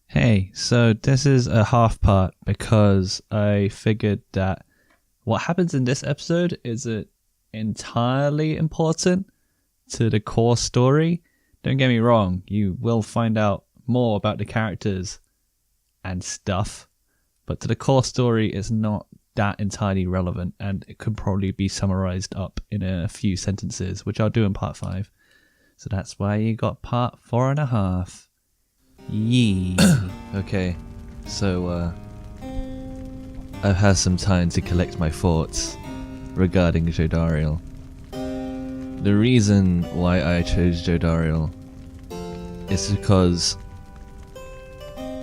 Hey, so this is a half part because I figured that what happens in this episode isn't entirely important to the core story. Don't get me wrong, you will find out more about the characters and stuff, but to the core story it's not that entirely relevant, and it could probably be summarized up in a few sentences, which I'll do in part 5. So that's why you got part 4.5. Yee. Okay, so I've had some time to collect my thoughts regarding Jodariel. The reason why I chose Jodariel is because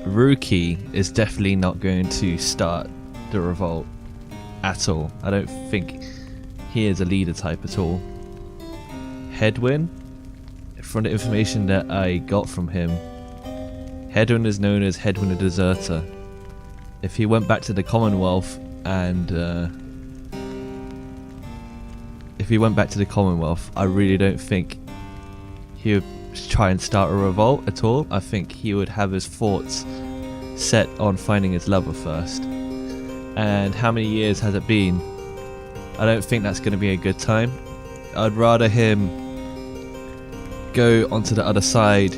Rookie is definitely not going to start the revolt at all. I don't think he is a leader type at all. Hedwyn, from the information that I got from him, Hedwyn is known as Hedwyn the Deserter. If he went back to the Commonwealth and I really don't think he would try and start a revolt at all. I think he would have his thoughts set on finding his lover first. And how many years has it been? I don't think that's going to be a good time. I'd rather him go onto the other side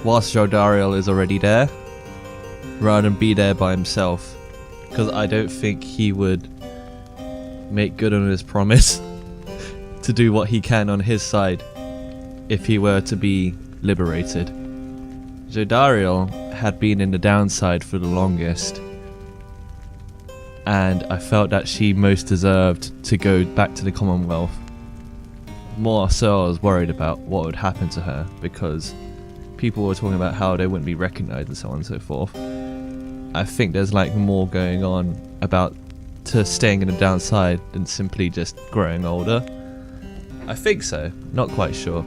whilst Jodariel is already there, rather than be there by himself, because I don't think he would make good on his promise to do what he can on his side if he were to be liberated. Jodariel had been in the downside for the longest, and I felt that she most deserved to go back to the Commonwealth. More so I was worried about what would happen to her, because people were talking about how they wouldn't be recognised and so on and so forth. I think there's like more going on about to staying in the downside than simply just growing older. I think so, not quite sure.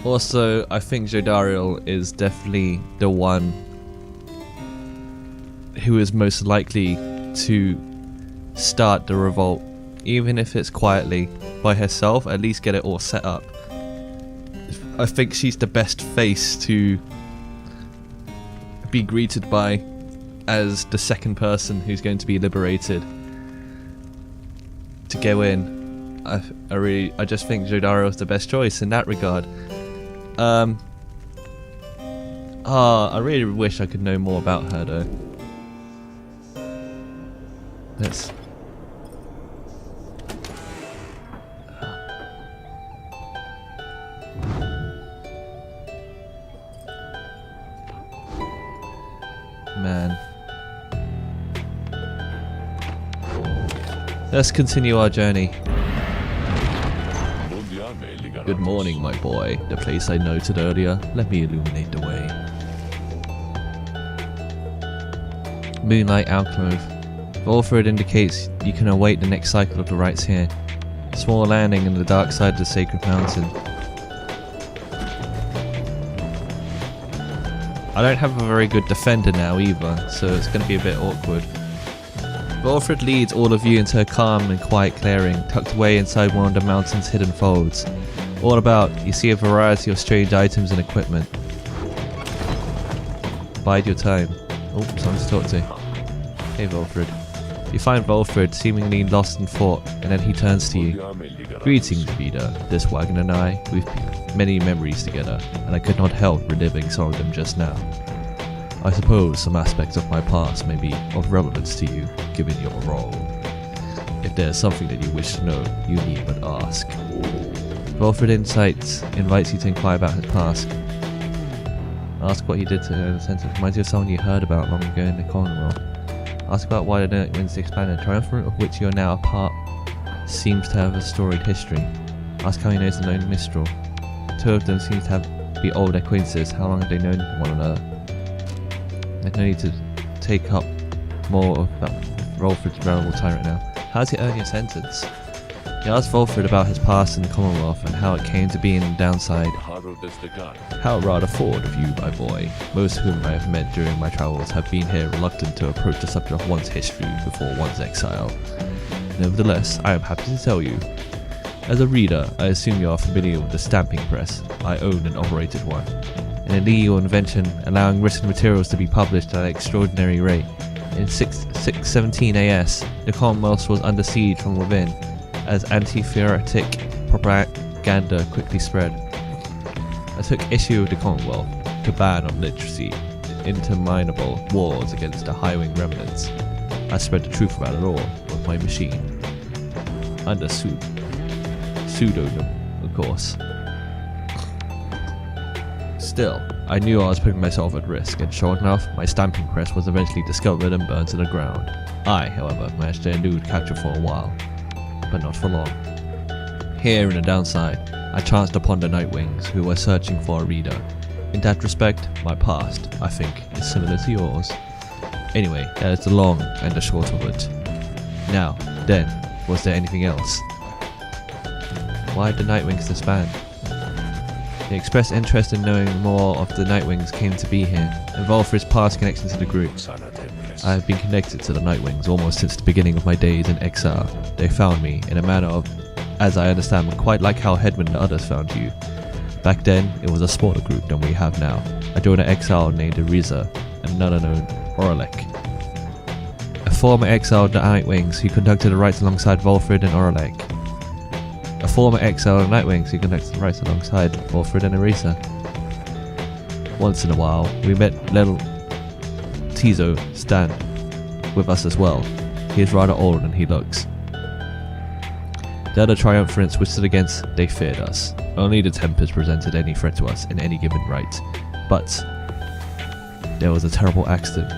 Also, I think Jodariel is definitely the one who is most likely to start the revolt, even if it's quietly by herself. At least get it all set up. I think she's the best face to be greeted by as the second person who's going to be liberated to go in. I just think Jodariel is the best choice in that regard. I really wish I could know more about her though. Let's. Man. Let's continue our journey. Good morning, my boy. The place I noted earlier. Let me illuminate the way. Moonlight Alcove. Volfred indicates you can await the next cycle of the rites here. Small landing in the dark side of the Sacred Mountain. I don't have a very good defender now either, so it's going to be a bit awkward. Volfred leads all of you into a calm and quiet clearing, tucked away inside one of the mountain's hidden folds. All about, you see a variety of strange items and equipment. Bide your time. Oh, someone to talk to. Hey Volfred. You find Volfred seemingly lost in thought, and then he turns to you. Greetings, reader. This wagon and I, we've many memories together, and I could not help reliving some of them just now. I suppose some aspects of my past may be of relevance to you, given your role. If there is something that you wish to know, you need but ask. Volfred invites you to inquire about his past. Ask what he did to her in a sense. It reminds you of someone you heard about long ago in the Commonwealth. Ask about why the Night Winds expanded, triumvirate of which you are now a part seems to have a storied history. Ask how he knows the lone Mistral. Two of them seem to be old acquaintances. How long have they known one another? There's no need to take up more of that Volfred's valuable time right now. How did he earn your sentence? He asked Volfred about his past in the Commonwealth and how it came to be in the downside. How rather forward of you, my boy. Most of whom I have met during my travels have been here reluctant to approach the subject of one's history before one's exile. Nevertheless, I am happy to tell you. As a reader, I assume you are familiar with the stamping press. I owned and operated one. an illegal invention allowing Rixian materials to be published at an extraordinary rate. In 617 AS, the Commonwealth was under siege from within, as anti-theoretic propaganda quickly spread. I took issue with the Commonwealth to ban on literacy, interminable wars against the high-wing remnants. I spread the truth about it all with my machine, under pseudonym, of course. Still, I knew I was putting myself at risk, and sure enough, my stamping press was eventually discovered and burned to the ground. I, however, managed to elude capture for a while, but not for long. Here in the downside, I chanced upon the Nightwings, who were searching for a reader. In that respect, my past, I think, is similar to yours. Anyway, that is the long and the short of it. Now, then, was there anything else? Why did the Nightwings disband? The expressed interest in knowing more of the Nightwings came to be here, and Volfrid's past connection to the group. I have been connected to the Nightwings almost since the beginning of my days in exile. They found me in a manner of, as I understand, quite like how Hedwin and others found you. Back then, it was a smaller group than we have now. I joined an exile named Riza, and another known Oralek. A former exile of the Nightwings who conducted the rites alongside Volfrid and Oralek. A former exile of the Nightwings who conducted the rites alongside Volfrid and Arisa. Once in a while, we met little Tizo stand with us as well. He is rather older than he looks. The other triumphants we stood against, they feared us. Only the Tempers presented any threat to us in any given right. But there was a terrible accident.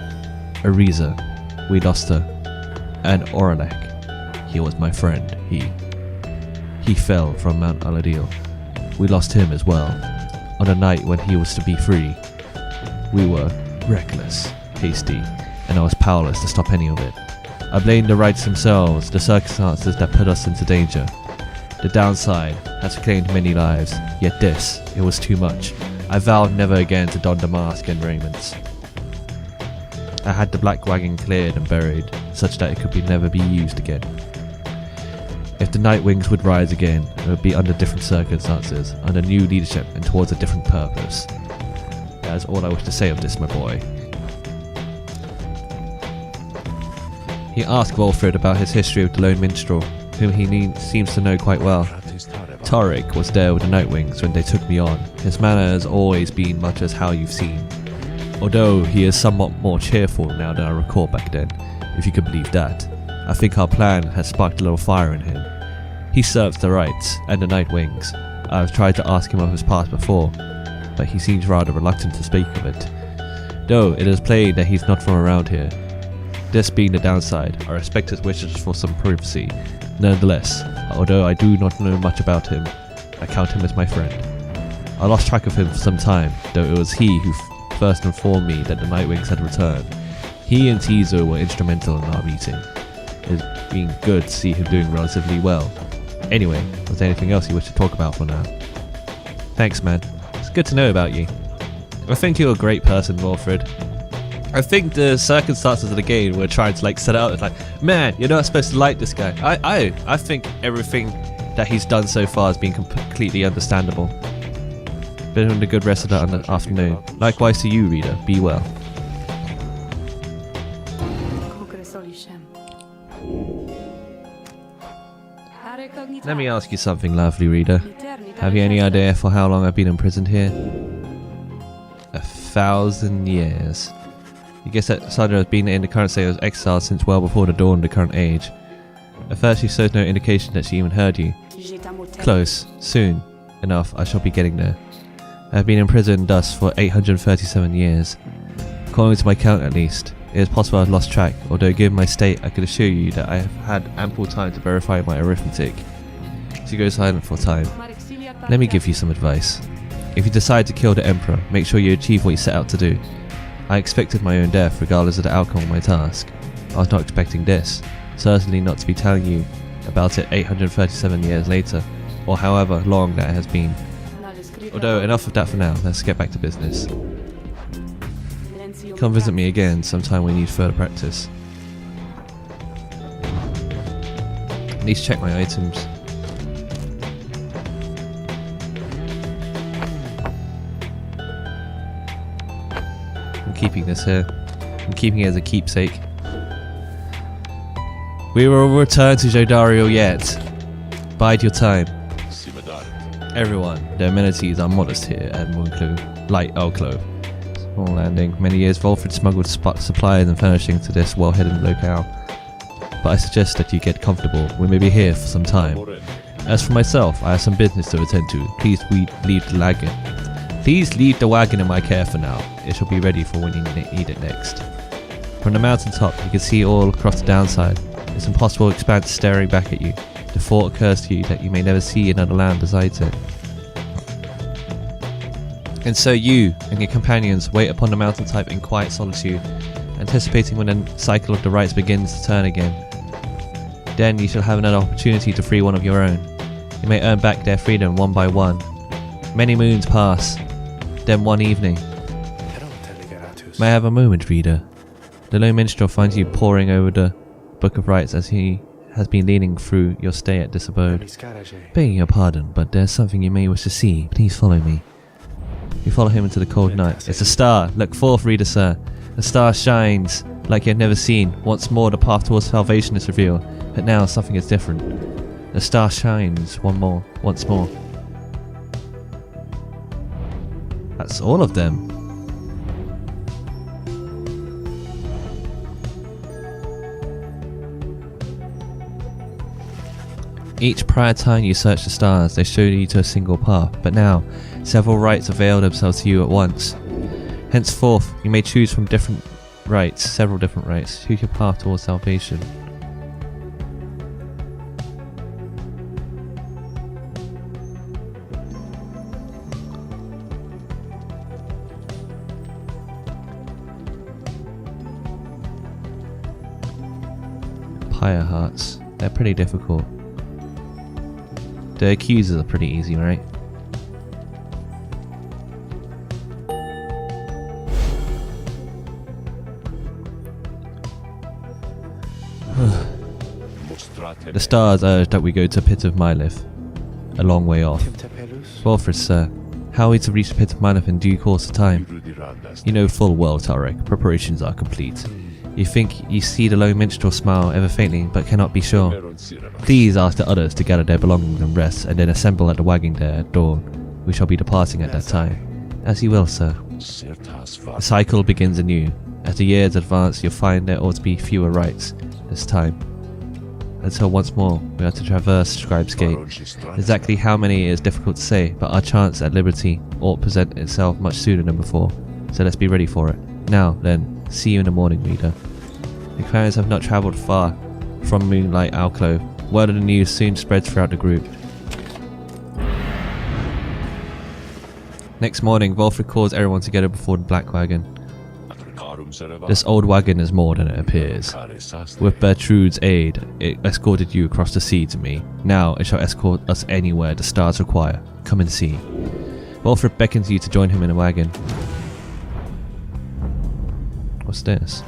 Arisa, we lost her. And Oralek, he was my friend. He fell from Mount Aladil. We lost him as well. On a night when he was to be free. We were reckless, hasty, and I was powerless to stop any of it. I blamed the rites themselves, the circumstances that put us into danger. The downside has claimed many lives, yet this, it was too much. I vowed never again to don the mask and raiments. I had the black wagon cleared and buried, such that it could never be used again. If the Nightwings would rise again, it would be under different circumstances, under new leadership and towards a different purpose. That is all I wish to say of this, my boy. He asked Volfrid about his history with the Lone Minstrel, whom he seems to know quite well. Tariq was there with the Nightwings when they took me on. His manner has always been much as how you've seen. Although he is somewhat more cheerful now than I recall back then, if you could believe that. I think our plan has sparked a little fire in him. He serves the rights and the Nightwings. I have tried to ask him of his past before, but he seems rather reluctant to speak of it. Though it is plain that he's not from around here. This being the downside, I respect his wishes for some privacy. Nonetheless, although I do not know much about him, I count him as my friend. I lost track of him for some time, though it was he who first informed me that the Nightwings had returned. He and Tizo were instrumental in our meeting. It has been good to see him doing relatively well. Anyway, was there anything else you wish to talk about for now? Thanks, man. It's good to know about you. I think you're a great person, Volfrid. I think the circumstances of the game were trying to set it out. It's like, man, you're not supposed to like this guy. I think everything that he's done so far has been completely understandable. Been having a good rest of the afternoon. Likewise to you, reader. Be well. Let me ask you something, lovely reader. Have you any idea for how long I've been imprisoned here? 1,000 years. You guess that Sandra has been in the current state of exile since well before the dawn of the current age. At first she showed no indication that she even heard you. Close. Soon enough I shall be getting there. I have been imprisoned thus for 837 years. According to my count at least, it is possible I've lost track, although given my state I can assure you that I have had ample time to verify my arithmetic. She goes silent for a time. Let me give you some advice. If you decide to kill the Emperor, make sure you achieve what you set out to do. I expected my own death regardless of the outcome of my task. I was not expecting this, certainly not to be telling you about it 837 years later, or however long that has been. Although enough of that for now, let's get back to business. Come visit me again sometime we need further practice. At least check my items. I'm keeping this here. I'm keeping it as a keepsake. We will return to Jodario yet. Bide your time. Everyone, the amenities are modest here at Moonclove, Light Alclove. Small landing. Many years Volfred smuggled supplies and furnishings to this well-hidden locale. But I suggest that you get comfortable. We may be here for some time. As for myself, I have some business to attend to. Please leave the wagon. Please leave the wagon in my care for now. It shall be ready for when you need it next. From the mountaintop, you can see all across the downside. This impossible expanse staring back at you. The thought occurs to you that you may never see another land besides it. And so you and your companions wait upon the mountaintop in quiet solitude, anticipating when the cycle of the rites begins to turn again. Then you shall have another opportunity to free one of your own. You may earn back their freedom one by one. Many moons pass. Then one evening. May I have a moment, reader? The low minstrel finds you poring over the Book of Rites as he has been leaning through your stay at this abode. Begging your pardon, but there's something you may wish to see. Please follow me. You follow him into the cold night. It's a star. Look forth, reader, sir. The star shines like you have never seen. Once more the path towards salvation is revealed. But now something is different. The star shines once more. That's all of them. Each prior time you search the stars, they showed you to a single path, but now, several rites avail themselves to you at once. Henceforth, you may choose from several different rites, choose your path towards salvation. Pyre hearts, they're pretty difficult. The accusers are pretty easy, right? The stars urge that we go to Pit of Mylith, a long way off. Wolfred, sir, how are we to reach the Pit of Mylith in due course of time? You know full well, Tarek, preparations are complete. You think you see the low minstrel smile ever faintly, but cannot be sure. Please ask the others to gather their belongings and rest, and then assemble at the wagon there at dawn. We shall be departing at that time. As you will, sir. The cycle begins anew. As the years advance, you'll find there ought to be fewer rites this time. Until once more, we are to traverse Scribe's Gate. Exactly how many is difficult to say, but our chance at liberty ought to present itself much sooner than before. So let's be ready for it. Now, then, see you in the morning, reader. The companions have not travelled far from Moonlight Alclove. Word of the news soon spreads throughout the group. Next morning, Wolfred calls everyone together before the black wagon. This old wagon is more than it appears. With Bertrude's aid, it escorted you across the sea to me. Now it shall escort us anywhere the stars require. Come and see. Wolfred beckons you to join him in a wagon. What's this?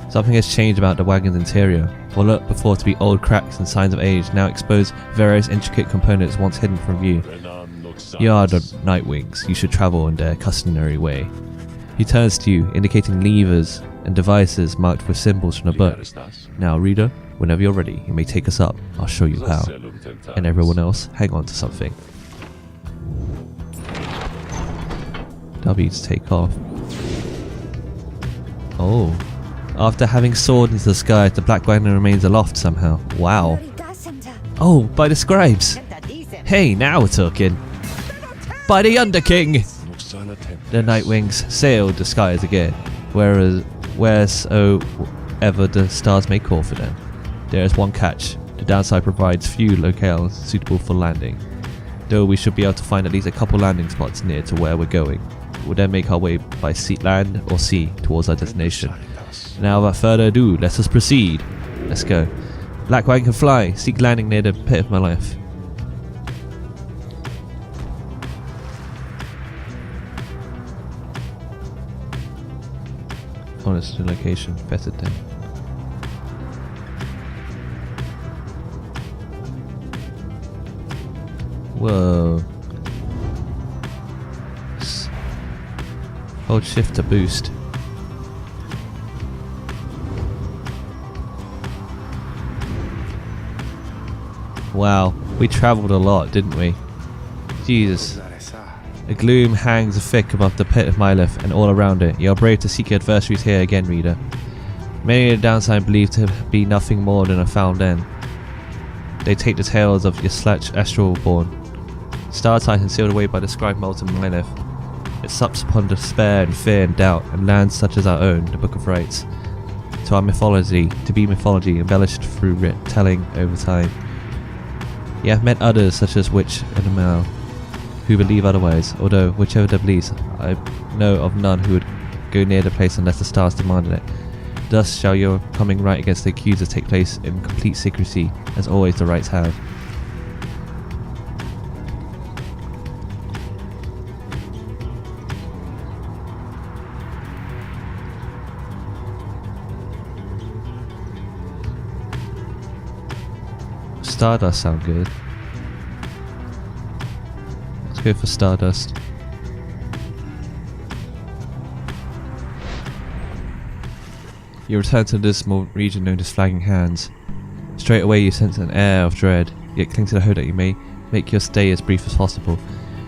Something has changed about the wagon's interior. What looked before to be old cracks and signs of age now expose various intricate components once hidden from view. You are the Nightwings. You should travel in their customary way. He turns to you, indicating levers and devices marked with symbols from the book. Now, reader, whenever you're ready, you may take us up. I'll show you how. And everyone else, hang on to something. W to take off. Oh. After having soared into the sky, the black wagon remains aloft somehow. Wow. Oh, by the scribes. Hey, now we're talking. By the Underking! The Nightwings sailed the skies again, wheresoever the stars may call for them. There is one catch. The downside provides few locales suitable for landing, though we should be able to find at least a couple landing spots near to where we're going. We'll then make our way by land or sea towards our destination. Now without further ado, let us proceed. Let's go. Black wagon can fly. Seek landing near the Pit of Mylith. Oh, this is the location. Better then. Whoa. Hold shift to boost. Wow, we travelled a lot, didn't we? Jesus. A gloom hangs thick above the pit of Mylith and all around it. You are brave to seek your adversaries here again, reader. Many of the downside believed to be nothing more than a found end. They take the tales of your slash astral-born. Star Titan sealed away by the scribe molten Mylith. It sups upon despair and fear and doubt, and lands such as our own, the Book of Rites. To our mythology, to be mythology embellished through telling over time. You have met others such as Witch and Amal, who believe otherwise, although whichever their beliefs, I know of none who would go near the place unless the stars demanded it. Thus shall your coming right against the accusers take place in complete secrecy, as always the rights have. Stardust sound good. Let's go for Stardust. You return to the dismal region known as Flagging Hands. Straight away you sense an air of dread, yet cling to the hope that you may make your stay as brief as possible.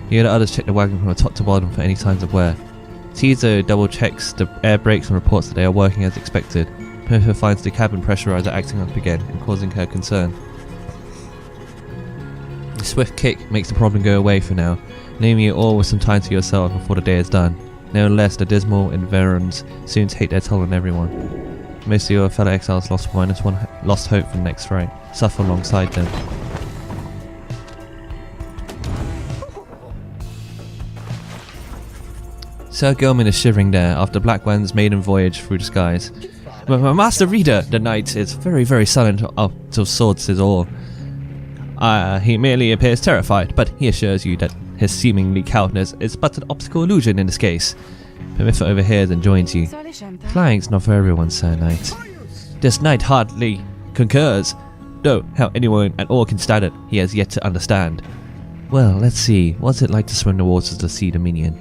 You hear the others check the wagon from the top to bottom for any signs of wear. Tizo double checks the air brakes and reports that they are working as expected. Piffer finds the cabin pressurizer acting up again and causing her concern. A swift kick makes the problem go away for now, leaving you all with some time to yourself before the day is done. Nevertheless, the dismal environs soon take their toll on everyone. Most of your fellow exiles lost hope for the next fight, suffer alongside them. Sir Gilman is shivering there after Blackwan's maiden voyage through the skies. My master reader, the knight, is very, very silent up till swords is all. He merely appears terrified, but he assures you that his seemingly cowardness is but an optical illusion in this case. Pimiffa overhears and joins you. Flying's not for everyone, Sir Knight. This knight hardly concurs, though how anyone at all can stand it, he has yet to understand. Well, let's see, what's it like to swim the waters of the Sea Dominion?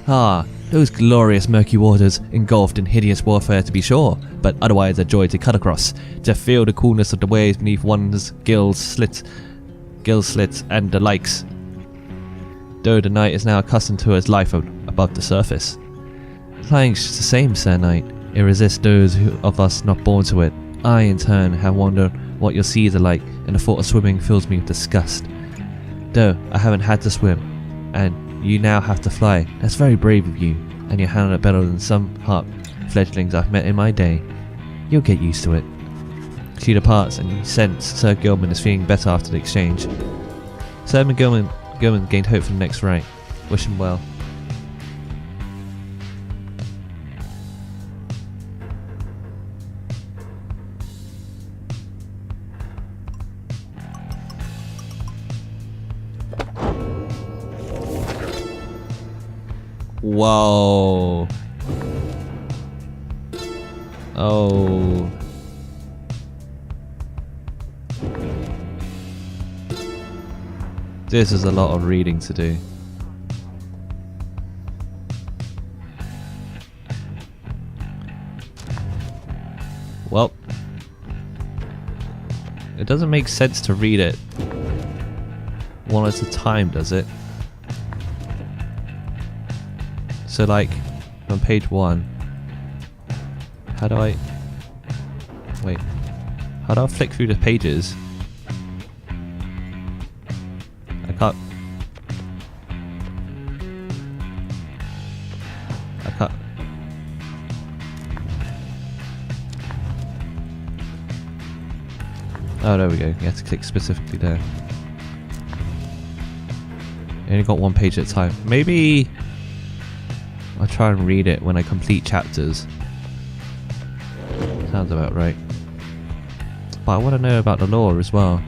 Ah, those glorious murky waters, engulfed in hideous warfare to be sure, but otherwise a joy to cut across, to feel the coolness of the waves beneath one's gill slits and the likes. Though the knight is now accustomed to his life above the surface. Flying's just the same, Sir Knight. It resists those of us not born to it. I, in turn, have wondered what your seas are like, and the thought of swimming fills me with disgust. Though I haven't had to swim, and you now have to fly. That's very brave of you, and you handle it better than some harp fledglings I've met in my day. You'll get used to it. She departs, and you sense Sir Gilman is feeling better after the exchange. Sir Gilman gained hope for the next right. Wish him well. Whoa. Oh. This is a lot of reading to do. Well, it doesn't make sense to read it one at a time, does it? So like, on page 1, how do I flick through the pages? I can't. Oh, there we go. You have to click specifically there. You only got one page at a time. Maybe I'll try and read it when I complete chapters. Sounds about right. But I want to know about the lore as well.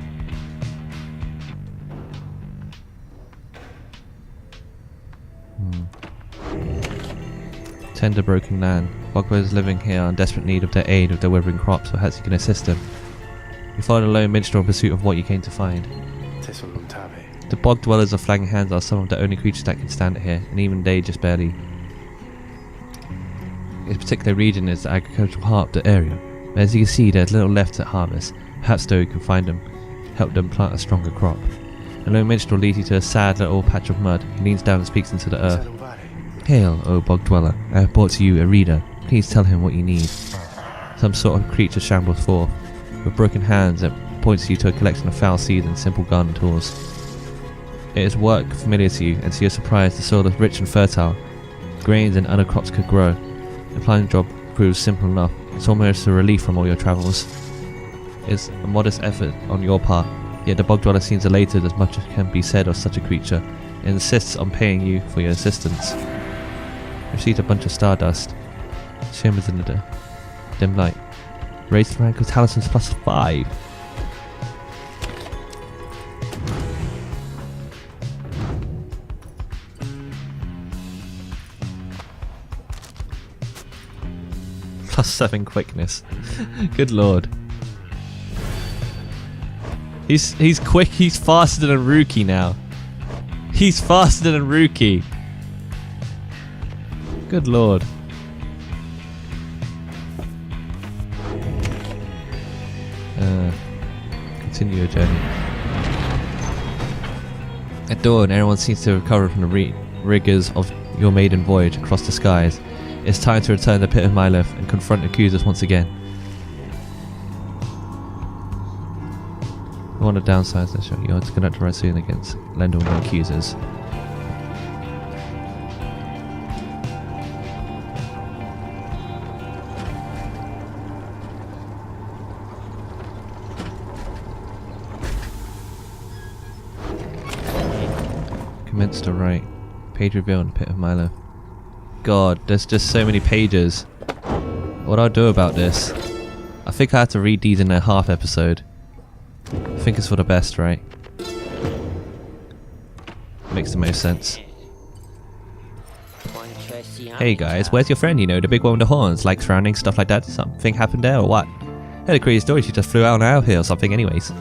Tender broken land. Bogwa is living here in desperate need of their aid with their withering crops. Perhaps you can assist them. You follow the lone minstrel in pursuit of what you came to find. The bog dwellers of Flagging Hands are some of the only creatures that can stand it here, and even they just barely. This particular region is the agricultural heart of the area. But as you can see, there's little left to harvest. Perhaps though you can find them help them plant a stronger crop. A low minstrel leads you to a sad little patch of mud. He leans down and speaks into the earth. Hail, O bog dweller, I have brought to you a reader. Please tell him what you need. Some sort of creature shambles forth. With broken hands, it points you to a collection of foul seeds and simple garden tools. It is work familiar to you, and to your surprise, the soil is rich and fertile. Grains and other crops could grow. The planting job proves simple enough. It's almost a relief from all your travels. It's a modest effort on your part, yet the bog dweller seems elated as much as can be said of such a creature, and insists on paying you for your assistance. You received a bunch of stardust. Shimmers in the dim light. Raised rank of talismans +5. +7 quickness. Good lord. He's quick, he's faster than Rookie now. He's faster than Rookie. Good lord. Continue your journey. At dawn, everyone seems to have recovered from the rigours of your maiden voyage across the skies. It's time to return to the pit of Myleth and confront accusers once again. One of the downsides that show you are to conduct a right soon against Lendl and the accusers. Commence to write. Page reveal in the pit of Myleth. God, there's just so many pages. What do I do about this? I think I have to read these in a half episode. I think it's for the best, right? Makes the most sense. Hey guys, where's your friend, you know, the big one with the horns, like surrounding, stuff like that? Something happened there or what? Had a crazy story, she just flew out of here or something anyways.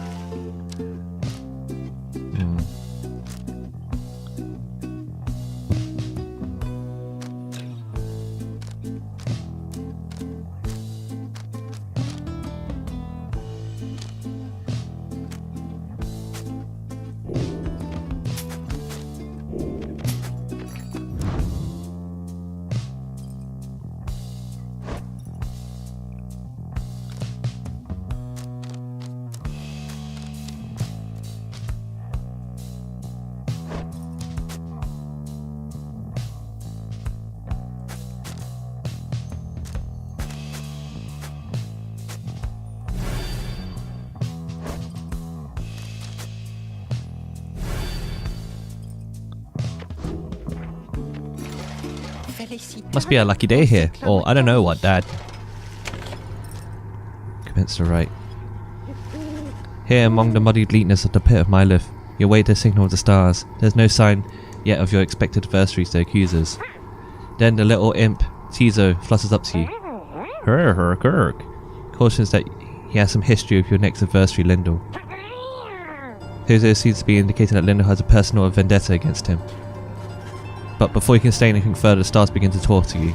Must be a lucky day here, or I don't know what, Dad. Commence to write. Here among the muddy bleakness of the pit of Myleth, you await the signal of the stars. There's no sign yet of your expected adversaries, the accusers. Then the little imp, Tizo, flutters up to you. Kirk. Cautions that he has some history with your next adversary, Lendl. Tizo seems to be indicating that Lendl has a personal vendetta against him. But before you can say anything further, the stars begin to talk to you.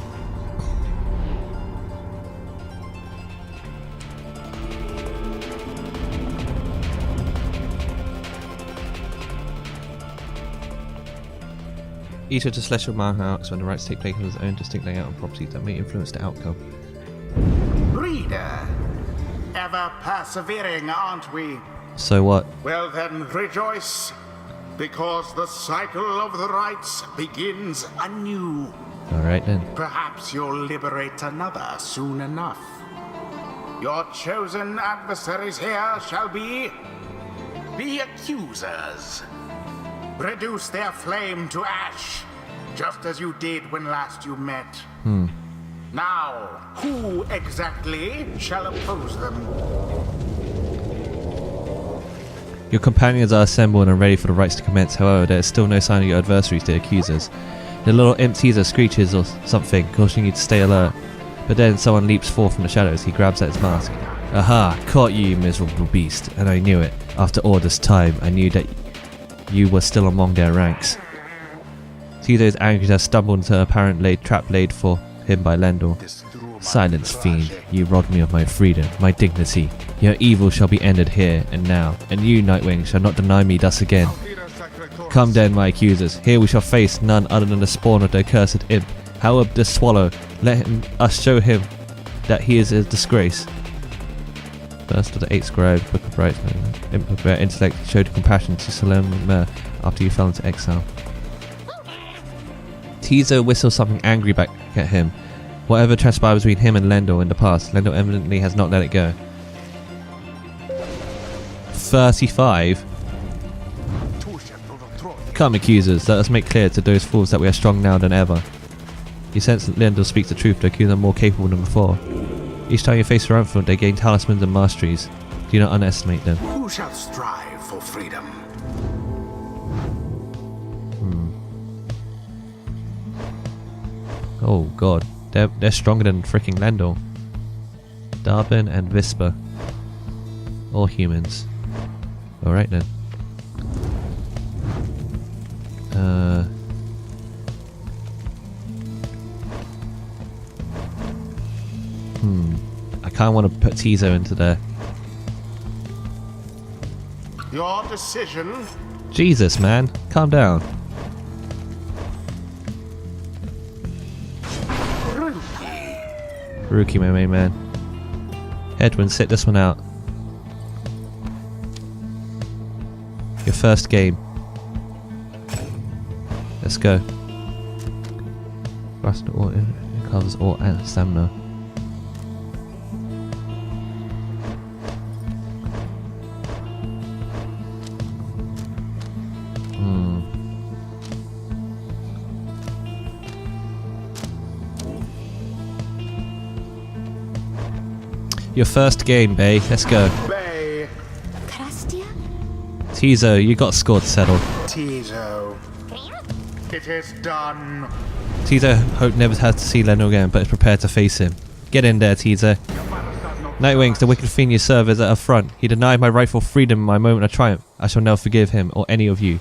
Each of the celestial monarchs when the rites take place has its own distinct layout and properties that may influence the outcome. Reader, ever persevering, aren't we? So what? Well then, rejoice, because the cycle of the rites begins anew. Alright then. Perhaps you'll liberate another soon enough. Your chosen adversaries here shall be the accusers. Reduce their flame to ash, just as you did when last you met. Now, who exactly shall oppose them? Your companions are assembled and ready for the rites to commence. However, there is still no sign of your adversaries, the accusers. The little imp teaser screeches or something, cautioning you to stay alert. But then someone leaps forth from the shadows. He grabs at his mask. Aha! Caught you, you miserable beast. And I knew it. After all this time, I knew that you were still among their ranks. Tizo's angry has stumbled into an apparent trap laid for him by Lendl. Silence, fiend. You robbed me of my freedom, my dignity. Your evil shall be ended here and now, and you, Nightwing, shall not deny me thus again. Come then, my accusers. Here we shall face none other than the spawn of the accursed imp. However, the swallow, us show him that he is a disgrace. First of the 8 scribes, Book of Rights, imp of rare intellect, showed compassion to Solemn after you fell into exile. Tizo whistles something angry back at him. Whatever transpired between him and Lendl in the past, Lendl evidently has not let it go. 35? Come, accusers, let us make clear to those fools that we are strong now than ever. You sense that Lendl speaks the truth, the accusers are more capable than before. Each time you face their influence, they gain talismans and masteries. Do not underestimate them. Who shall strive for freedom? Oh god, they're stronger than freaking Lendl. Darben and Visper. All humans. Alright then. I kinda want to put Tizo into there. Your decision. Jesus, man. Calm down. Rookie, my main man. Edwin, sit this one out. Your first game. Let's go. Rust all it covers all and stamina. Your first game, Bay. Let's go. Bay. Tizo, you got a score to settle. Tizo. It is done. Tizo hope never has to see Lendl again, but is prepared to face him. Get in there, Tizo. Nightwings, the wicked fiend you serve is at our front. He denied my rightful freedom in my moment of triumph. I shall never forgive him or any of you.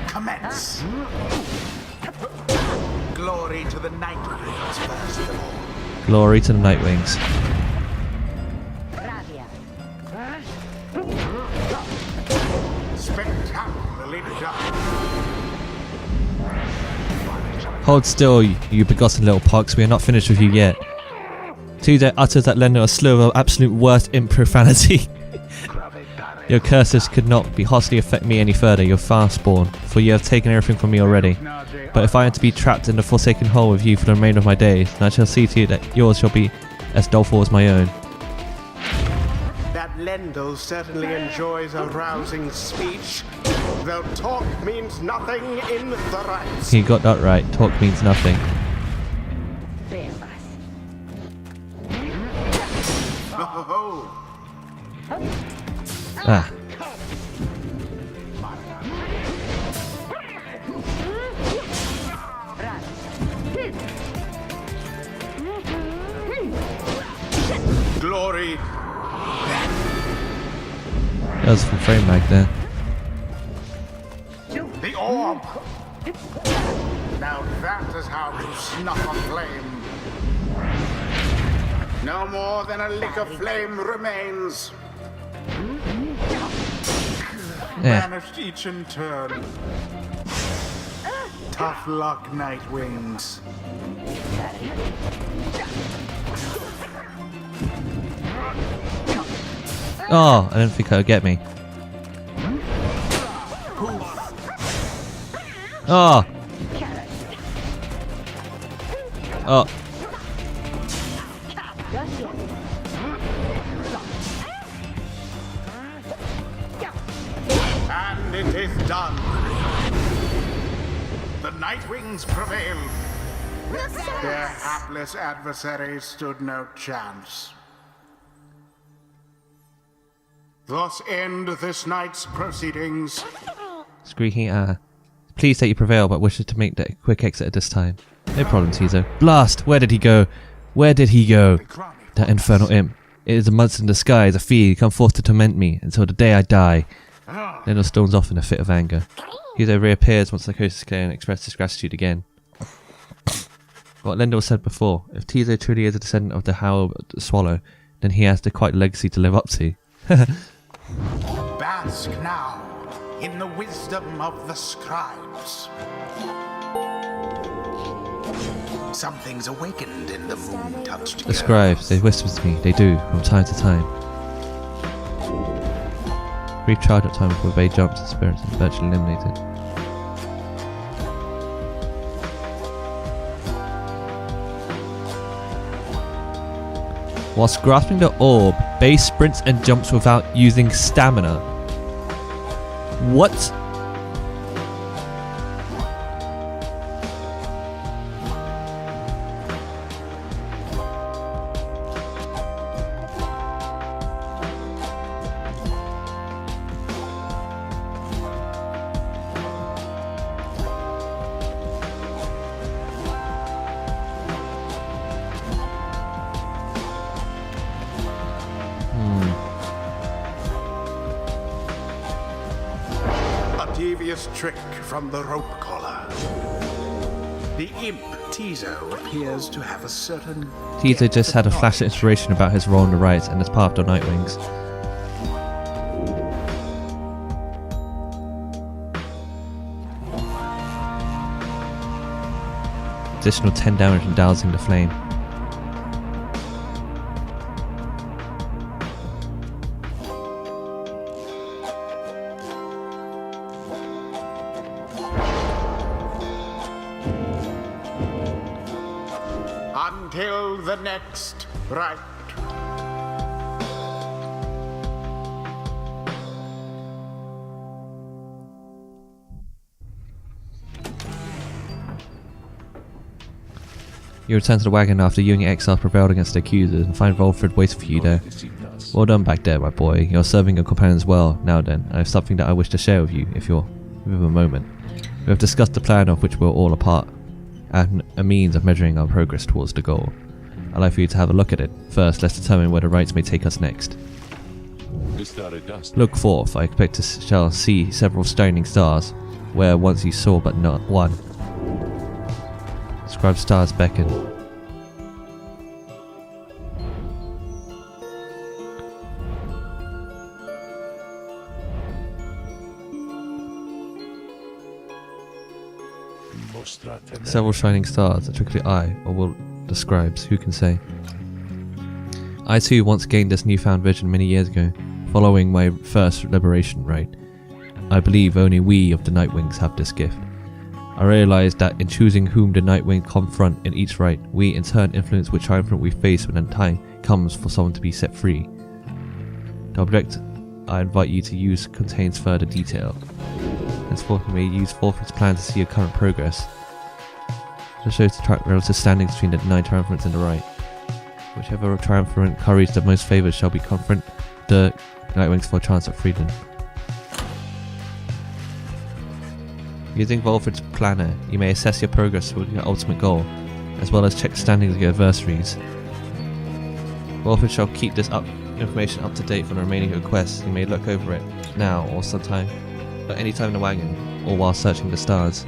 Commence. Glory to the Nightwings, first of all. Glory to the Nightwings. Spectacularly done. Hold still, you begotten little pox. We are not finished with you yet. Tizo utters that Lendl a slew of absolute worst in profanity. Your curses could not be hostily affect me any further, your fast-born, for you have taken everything from me already. But if I am to be trapped in the forsaken hole with you for the remainder of my days, then I shall see to you that yours shall be as doleful as my own. That Lendl certainly enjoys a rousing speech, though talk means nothing in the rights. He got that right, talk means nothing. Oh, Ah. glory. That was from frame back there. The orb. Now that is how to snuff a flame. No more than a lick of flame remains. Yeah. Vanished each in turn. Tough luck, Nightwings. Oh, I didn't think that would get me. Oh. Oh. And it is done. The Nightwings prevail. Their hapless adversaries stood no chance. Thus end this night's proceedings. Squeaky please that you prevail, but wishes to make that quick exit at this time. No problem, Tizo. Blast! Where did he go? Where did he go? That infernal imp. It is a monster in disguise, a fiend, come forth to torment me until the day I die. Lendl storms off in a fit of anger. Tizo reappears once the coast is clear and expresses gratitude again. What Lendl said before, if Tizo truly is a descendant of the Howl Swallow, then he has quite a legacy to live up to. Bask now in the wisdom of the scribes. Something's awakened in the moon-touched The scribes, they whisper to me, they do, from time to time. Brief charge-up time before Bay jumps and spirits are virtually eliminated. Whilst grasping the orb, Bay sprints and jumps without using stamina. What? Devious trick from the rope collar. The imp Tizo appears to have a certain. Tizo just had a flash of inspiration about his role on the right and his path to Nightwings. Additional 10 damage from dousing the flame. Until the next right. You return to the wagon after you and your exiles prevailed against the accusers and find Volfred waiting for you there. Well done back there, my boy. You're serving your companions well. Now then, I have something that I wish to share with you, if you're with a moment. We have discussed the plan of which we're all a part, and a means of measuring our progress towards the goal. I'd like for you to have a look at it. First, let's determine where the rites may take us next. Look forth. I expect to shall see several shining stars, where once you saw but not one. Scribe stars beckon. Several shining stars that trick the eye, or will the scribes, who can say? I too once gained this newfound vision many years ago, following my first liberation rite. I believe only we of the Nightwings have this gift. I realized that in choosing whom the Nightwing confront in each rite, we in turn influence which triumphant we face when the time comes for someone to be set free. The object I invite you to use contains further detail. Henceforth you may use Volfred's plan to see your current progress. This shows the relative standings between the 9 triumphants and the right. Whichever triumphant carries the most favours shall be confront the Nightwings for a chance at freedom. Using Volfred's planner, you may assess your progress toward your ultimate goal, as well as check the standings of your adversaries. Volfred shall keep this information up to date for the remaining requests. You may look over it now or sometime, but any time in the wagon, or while searching the stars.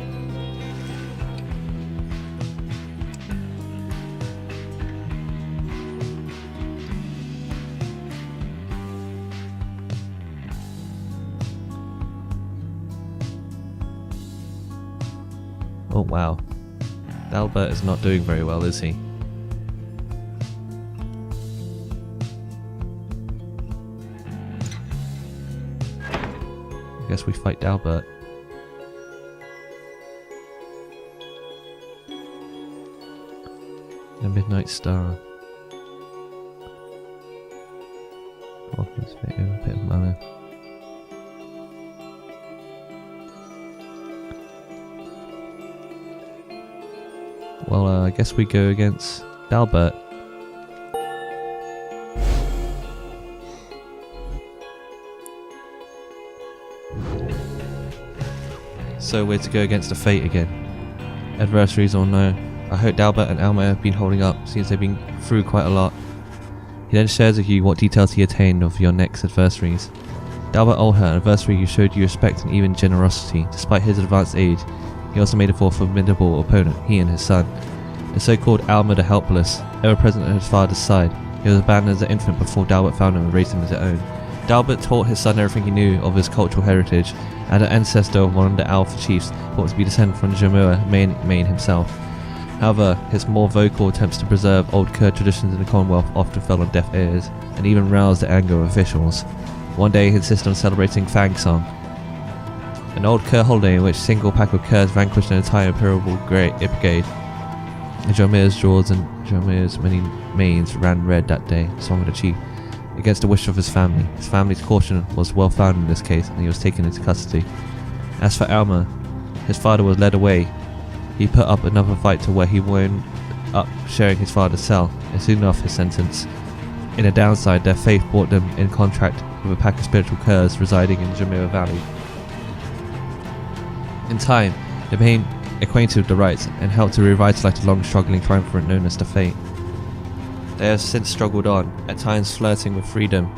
Oh wow, Albert is not doing very well, is he? I guess we fight Dalbert. The Midnight Star. Oh, let's make a bit of mana. Well, I guess we go against Dalbert. So we're to go against the Fate again. Adversaries or no. I hope Dalbert and Alma have been holding up since they've been through quite a lot. He then shares with you what details he attained of your next adversaries. Dalbert Olher, an adversary who showed you respect and even generosity. Despite his advanced age, he also made a formidable opponent, he and his son. The so-called Alma the Helpless, ever present at his father's side. He was abandoned as an infant before Dalbert found him and raised him as his own. Dalbert taught his son everything he knew of his cultural heritage, and an ancestor of one of the Alpha chiefs thought to be descended from Jamua Main himself. However, his more vocal attempts to preserve old Kurd traditions in the Commonwealth often fell on deaf ears, and even roused the anger of officials. One day he insisted on celebrating Fang Song, an old Kurd holiday in which a single pack of Kurds vanquished an entire imperial brigade. Jamir's jaws and Jamir's many manes ran red that day, song of the chief, against the wish of his family. His family's caution was well founded in this case, and he was taken into custody. As for Alma, his father was led away. He put up another fight to where he wound up sharing his father's cell, and soon after his sentence. In a downside, their faith brought them in contract with a pack of spiritual Kurds residing in Jamira Valley. In time, they became acquainted with the rites and helped to revitalize the long-struggling triumvirate known as the Fate. They have since struggled on, at times flirting with freedom,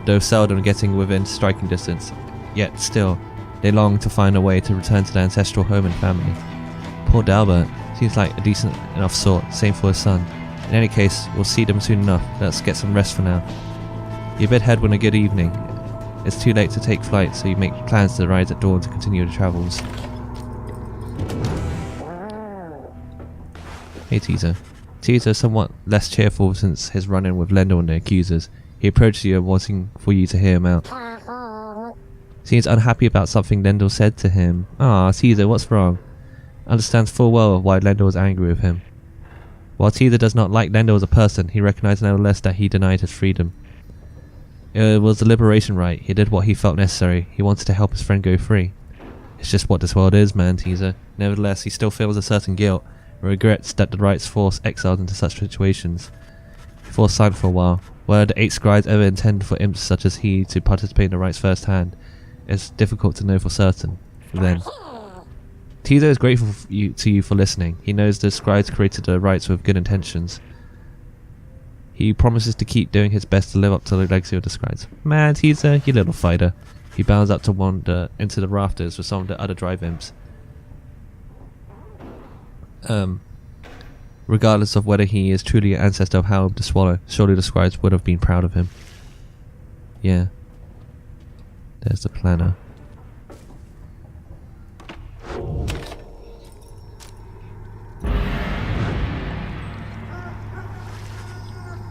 though seldom getting within striking distance. Yet still, they long to find a way to return to their ancestral home and family. Poor Dalbert seems like a decent enough sort, same for his son. In any case, we'll see them soon enough. Let's get some rest for now. You bid head when a good evening. It's too late to take flight, so you make plans to rise at dawn to continue the travels. Hey Teaser. Teaser is somewhat less cheerful since his run-in with Lendl and the accusers. He approaches you wanting for you to hear him out. Seems unhappy about something Lendl said to him. Ah, Teaser, what's wrong? Understands full well why Lendl was angry with him. While Teaser does not like Lendl as a person, he recognizes nevertheless that he denied his freedom. It was the liberation rite. He did what he felt necessary. He wanted to help his friend go free. It's just what this world is, man, Teaser. Nevertheless, he still feels a certain guilt, and regrets that the rites force exiles into such situations. He falls silent for a while. Were the 8 scribes ever intended for imps such as he to participate in the rites firsthand? It's difficult to know for certain. Then, Teaser is grateful to you for listening. He knows the scribes created the rites with good intentions. He promises to keep doing his best to live up to the legacy of the scribes. Man, Teaser, you little fighter. He bounds up to wander into the rafters with some of the other drive imps. Regardless of whether he is truly an ancestor of Howard the Swallow, surely the scribes would have been proud of him. Yeah. There's the planner.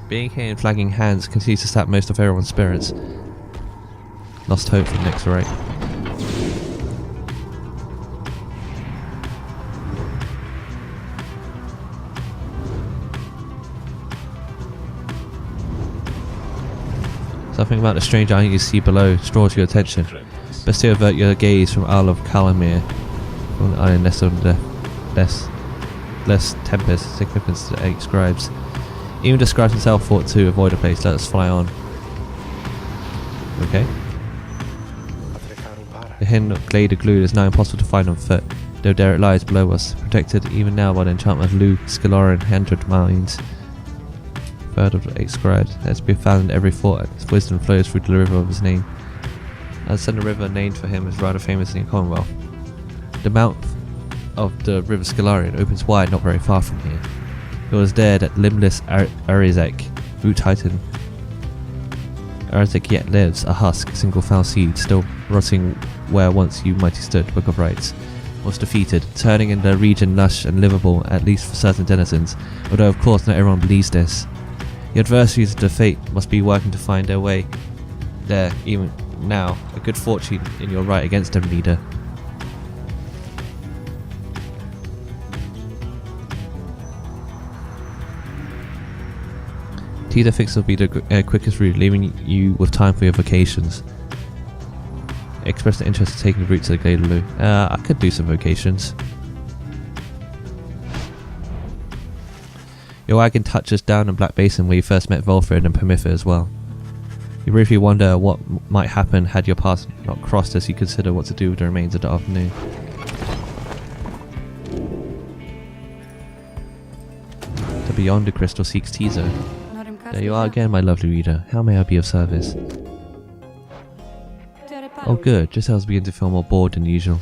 Being here and flagging hands continues to sap most of everyone's spirits. Lost hope for next right. Something about the strange eye you see below draws your attention. Best to avert your gaze from Isle of Calamir, from the island less tempest, significance to the 8 scribes. Even the scribes himself thought to avoid a place. Let us fly on. Okay. The hidden glade of glue is now impossible to find on foot, though there it lies below us, protected even now by the enchantment of Lu, Scalaran, 100 Marines. Third of the 8 scribes, that's been found in every fort. His wisdom flows through the river of his name. As the river named for him is rather famous in the Commonwealth. The mouth of the river Scalarian opens wide not very far from here. It was there that limbless Arizek, root titan Arizek yet lives, a husk, a single foul seed, still rotting where once you mighty stood, Book of Rites, was defeated, turning in the region lush and livable, at least for certain denizens, although of course not everyone believes this. The adversaries of the fate must be working to find their way there, even now. A good fortune in your right against them, leader. Teaser fix will be the quickest route, leaving you with time for your vocations. Express the interest in taking the route to the Glade of Lu. I could do some vocations. Your wagon touches down in Black Basin where you first met Volfred and Permitha as well. You briefly wonder what might happen had your paths not crossed as you consider what to do with the remains of the afternoon. To beyond the crystal seeks Teaser. There you are again, my lovely reader. How may I be of service? Oh good, just as I was beginning to feel more bored than usual.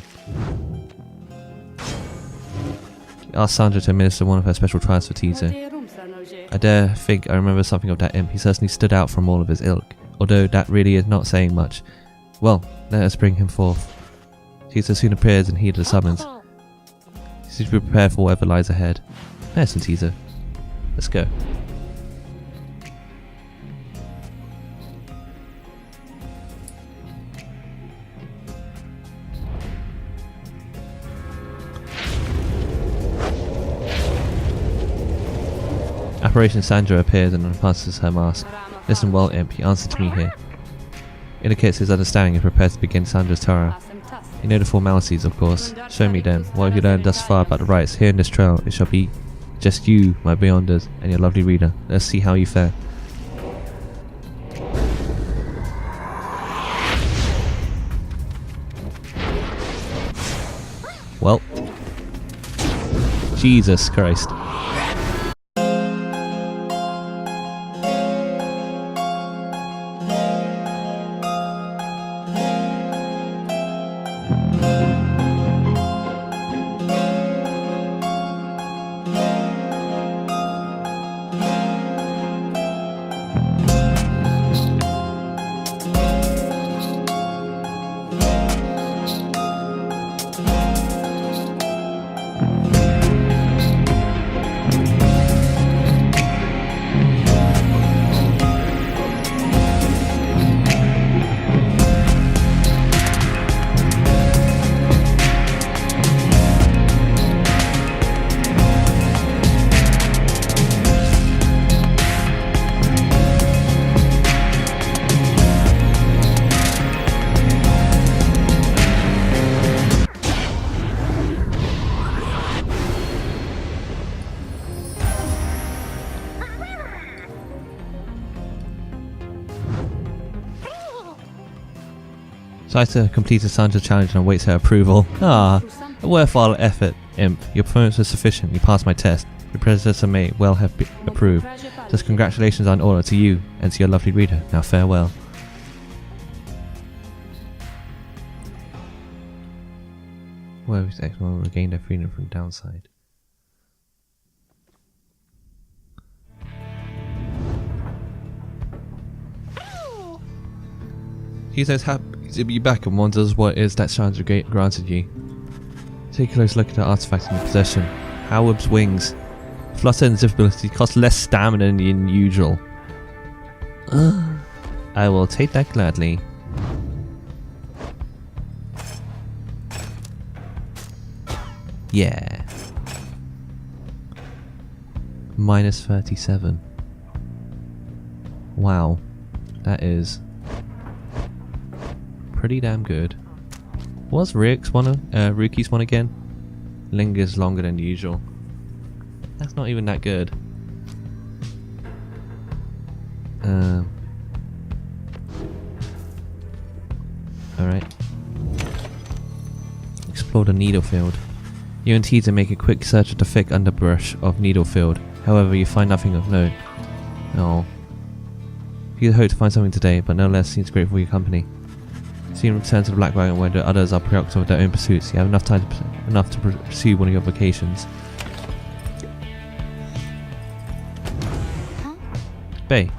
He asked Sandra to administer one of her special trials for Tito. I dare think I remember something of that imp. He certainly stood out from all of his ilk, although that really is not saying much. Well, let us bring him forth. Tito soon appears and heeded the summons. He seems to be prepared for whatever lies ahead. Listen, Tito. Let's go. Apparition Sandra appears and unfastens her mask. Listen well, imp, he answered to me here. Indicates his understanding and prepares to begin Sandra's Torah. You know the formalities, of course. Show me then. What have you learned thus far about the rites? Here in this trail, it shall be just you, my beyonders, and your lovely reader. Let's see how you fare. Well. Jesus Christ. Saito completed Sandra's challenge and awaits her approval. Ah, a worthwhile effort, imp. Your performance was sufficient. You passed my test. Your predecessor may well have approved. Just congratulations are in order to you and to your lovely reader. Now farewell. Well, X will regain their freedom from downside. He's as happy to be back and wonders what it is that Sandra granted you. Take a close look at the artifact in your possession. Howard's wings. Flutter and invisibility cost less stamina than usual. I will take that gladly. Yeah. Minus 37. Wow. That is pretty damn good. What's Ruki's one again? Lingers longer than usual. That's not even that good. Alright. Explore the needle field. You and Tita make a quick search of the thick underbrush of Needlefield. However, you find nothing of note. Oh. You hope to find something today, but no less seems grateful for your company. Soon return to the Black Wagon where the others are preoccupied with their own pursuits. You have enough time to pursue one of your vocations. Bay.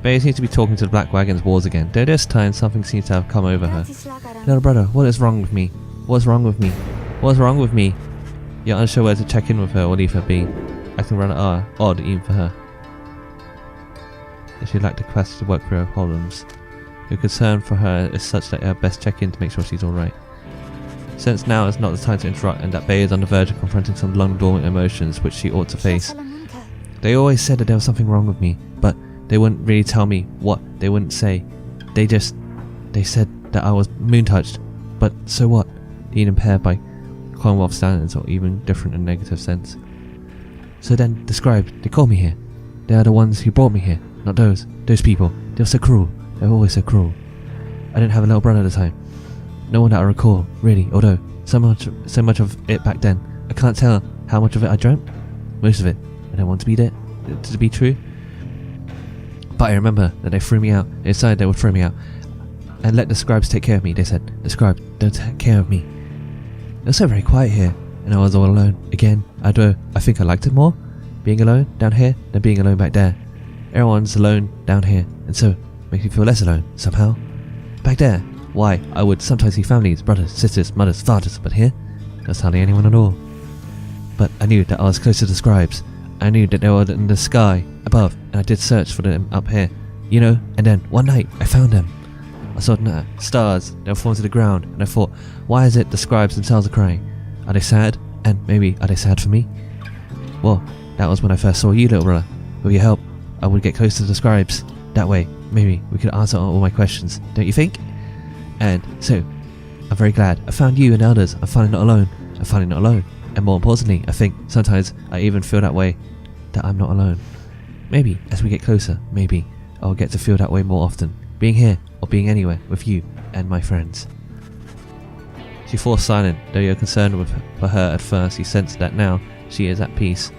Bay seems to be talking to the Black Wagon's walls again, though this time something seems to have come over her. Little brother, what is wrong with me? What's wrong with me? What's wrong with me? You're unsure whether to check in with her or leave her be, acting rather odd even for her. If she lacked the capacity to work through her problems. Your concern for her is such that you had best check in to make sure she's alright. Since now is not the time to interrupt and that Bay is on the verge of confronting some long dormant emotions which she ought to face. They always said that there was something wrong with me, but they wouldn't really tell me what. They wouldn't say. They said that I was moon touched, but so what? Being impaired by Commonwealth standards or even different in negative sense. So then, described, they called me here. They are the ones who brought me here, not those people. They were so cruel. They were always so cruel. I didn't have a little brother at the time. No one that I recall, really, although so much of it back then. I can't tell how much of it I dreamt. Most of it. I don't want to be there, to be true. But I remember that they threw me out. They decided they would throw me out. and let the scribes take care of me. They said, the scribes don't take care of me. It was so very quiet here, and I was all alone. Again, I think I liked it more, being alone down here than being alone back there. Everyone's alone down here, and so it makes me feel less alone, somehow. Back there, why, I would sometimes see families, brothers, sisters, mothers, fathers, but here, there's hardly anyone at all. But I knew that I was close to the scribes. I knew that they were in the sky above, and I did search for them up here. You know, and then one night I found them. I saw stars, they were falling to the ground, and I thought, why is it the scribes themselves are crying? Are they sad? And maybe, are they sad for me? Well, that was when I first saw you, little brother. With your help, I would get close to the scribes. That way, maybe we could answer all my questions, don't you think? And so, I'm very glad I found you and others. I'm finally not alone. I'm finally not alone. And more importantly, I think sometimes I even feel that way, that I'm not alone. Maybe, as we get closer, maybe I'll get to feel that way more often. Being here, or being anywhere, with you and my friends. She falls silent, though you're concerned for her at first. You sense that now she is at peace.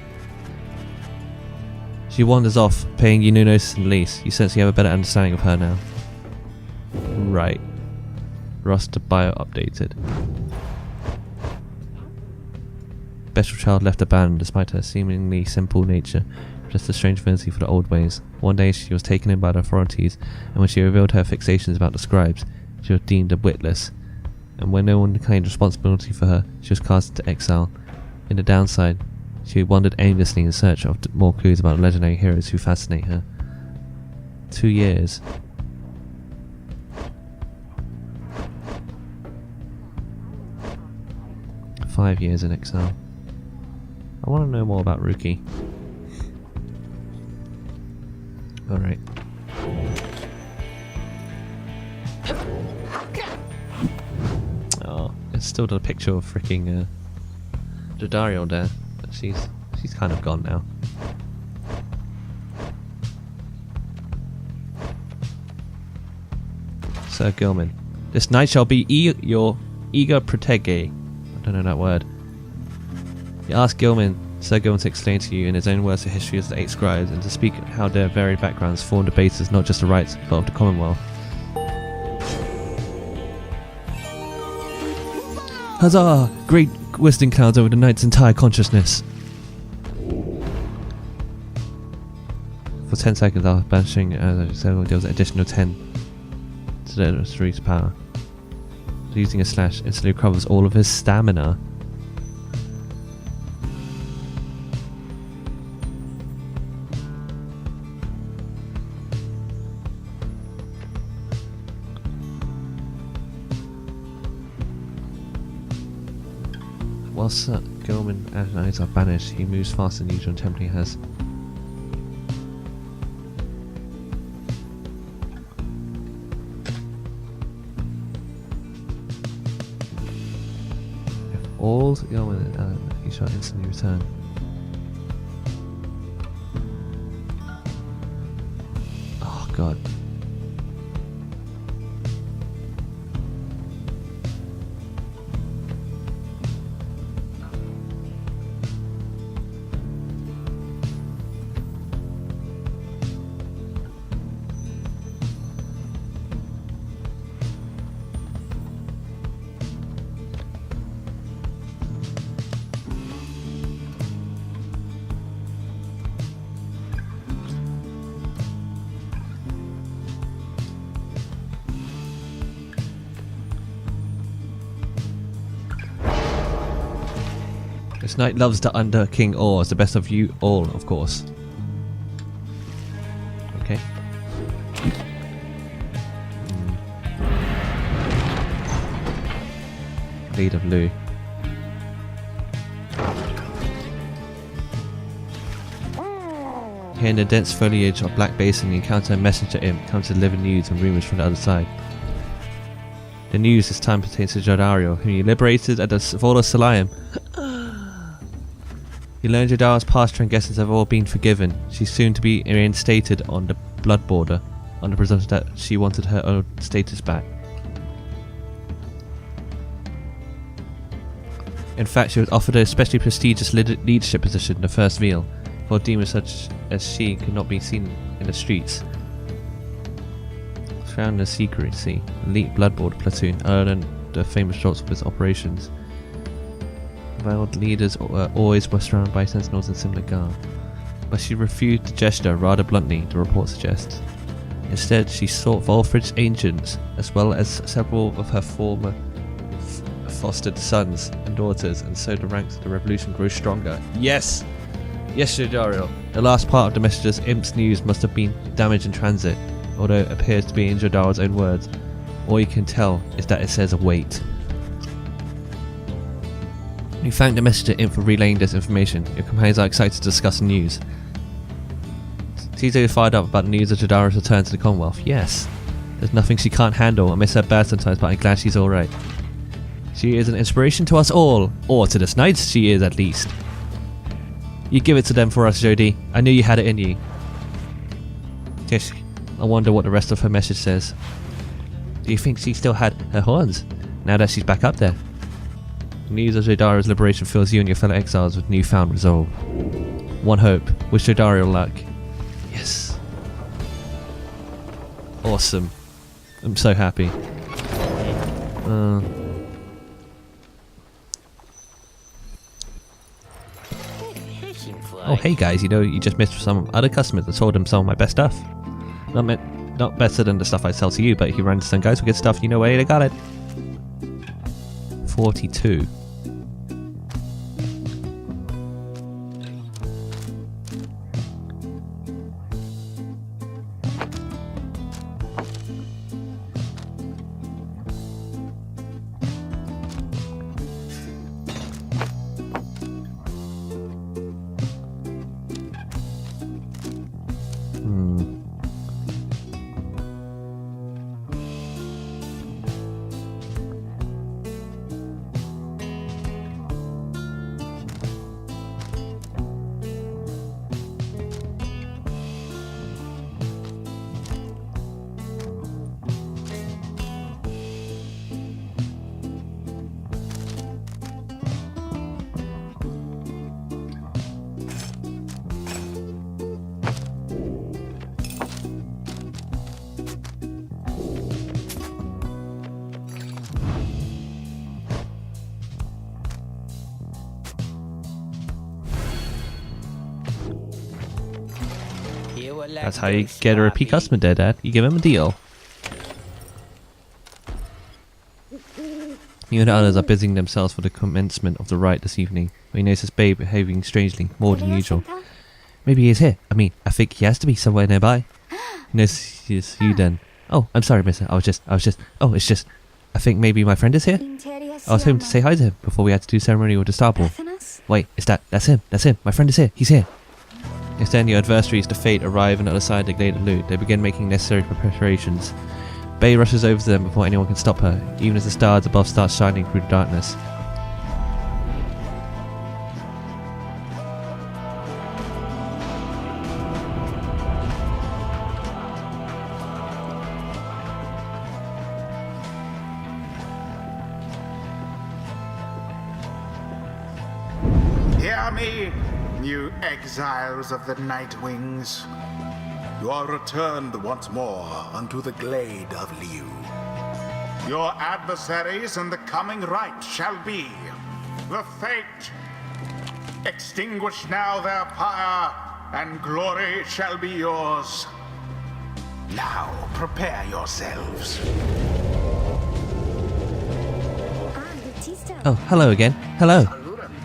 She wanders off, paying you no notice in the least. You sense you have a better understanding of her now. Right. Roster bio updated. Special child left abandoned despite her seemingly simple nature. Just a strange affinity for the old ways. One day she was taken in by the authorities, and when she revealed her fixations about the scribes, she was deemed a witless. And when no one claimed responsibility for her, she was cast into exile. In the downside, she wandered aimlessly in search of more clues about legendary heroes who fascinate her. 2 years. Five years in exile. I want to know more about Ruki. Alright. Oh, it's still the picture of freaking Dodario there. But she's kind of gone now. Sir Gilman. This night shall be your ego protege. I don't know that word. You ask Sir Gilman to explain to you in his own words the history of the 8 scribes and to speak how their varied backgrounds formed the basis not just of rights but of the Commonwealth. Huzzah! Great wisdom clouds over the knight's entire consciousness. For 10 seconds after banishing, as I said, there was an additional 10 to the street's power. Using a slash instantly recovers all of his stamina. While Sir Gilman and knights are banished, he moves faster than usual and temporarily has. If all Gilman he shall instantly return. Oh god. This knight loves the Under King Or as the best of you all, of course. Okay. Lead of Lu. Here in the dense foliage of Black Basin, you encounter a messenger imp come to deliver news and rumors from the other side. The news this time pertains to Jodario, whom you liberated at the Fall of Salayim. You learn Jodara's past transgressions have all been forgiven. She's soon to be reinstated on the blood border, on the presumption that she wanted her own status back. In fact, she was offered a especially prestigious leadership position in the First Veil, for demons such as she could not be seen in the streets. Found a secrecy. Elite Bloodborne platoon earned the famous results of its operations. Veiled leaders always were surrounded by sentinels in similar garb. But she refused to gesture rather bluntly, the report suggests. Instead, she sought Volfrid's agents, as well as several of her former fostered sons and daughters, and so the ranks of the revolution grew stronger. Yes! Yes, Jodariel. The last part of the message's imp's news must have been damage in transit, although it appears to be in Jodariel's own words. All you can tell is that it says await. You thank the messenger imp for relaying this information. Your companions are excited to discuss the news. Caesar is fired up about the news of Jodariel's return to the Commonwealth. Yes. There's nothing she can't handle. I miss her bad sometimes, but I'm glad she's alright. She is an inspiration to us all. Or to the Knights she is, at least. You give it to them for us, Jodie. I knew you had it in you. Yes. I wonder what the rest of her message says. Do you think she still had her horns, now that she's back up there? The news of Jodariel's liberation fills you and your fellow exiles with newfound resolve. One hope. Wish Jodariel luck. Yes. Awesome. I'm so happy. Oh hey guys, you know you just missed some other customers. I sold them some of my best stuff. Not better than the stuff I sell to you, but if you run into some guys with good stuff, you know where they got it. 42. That's how you get a repeat customer there, Dad. You give him a deal. You and the others are busying themselves for the commencement of the rite this evening. We notice Babe behaving strangely, more than usual. Maybe he is here. I think he has to be somewhere nearby. He notices you then. Oh, I'm sorry, mister. I was just... Oh, it's just... I think maybe my friend is here? I was hoping to say hi to him before we had to do ceremony with the Starball. Wait, that's him. My friend is here. He's here. If then your adversaries, the Fate, arrive on the other side of the Glade of Loot, they begin making necessary preparations. Bay rushes over to them before anyone can stop her, even as the stars above start shining through the darkness. Hear me, you exiles of the Nightwings. You are returned once more unto the Glade of Liu. Your adversaries in the coming rite shall be the Fate. Extinguish now their pyre, and glory shall be yours. Now prepare yourselves. Oh, hello again. Hello.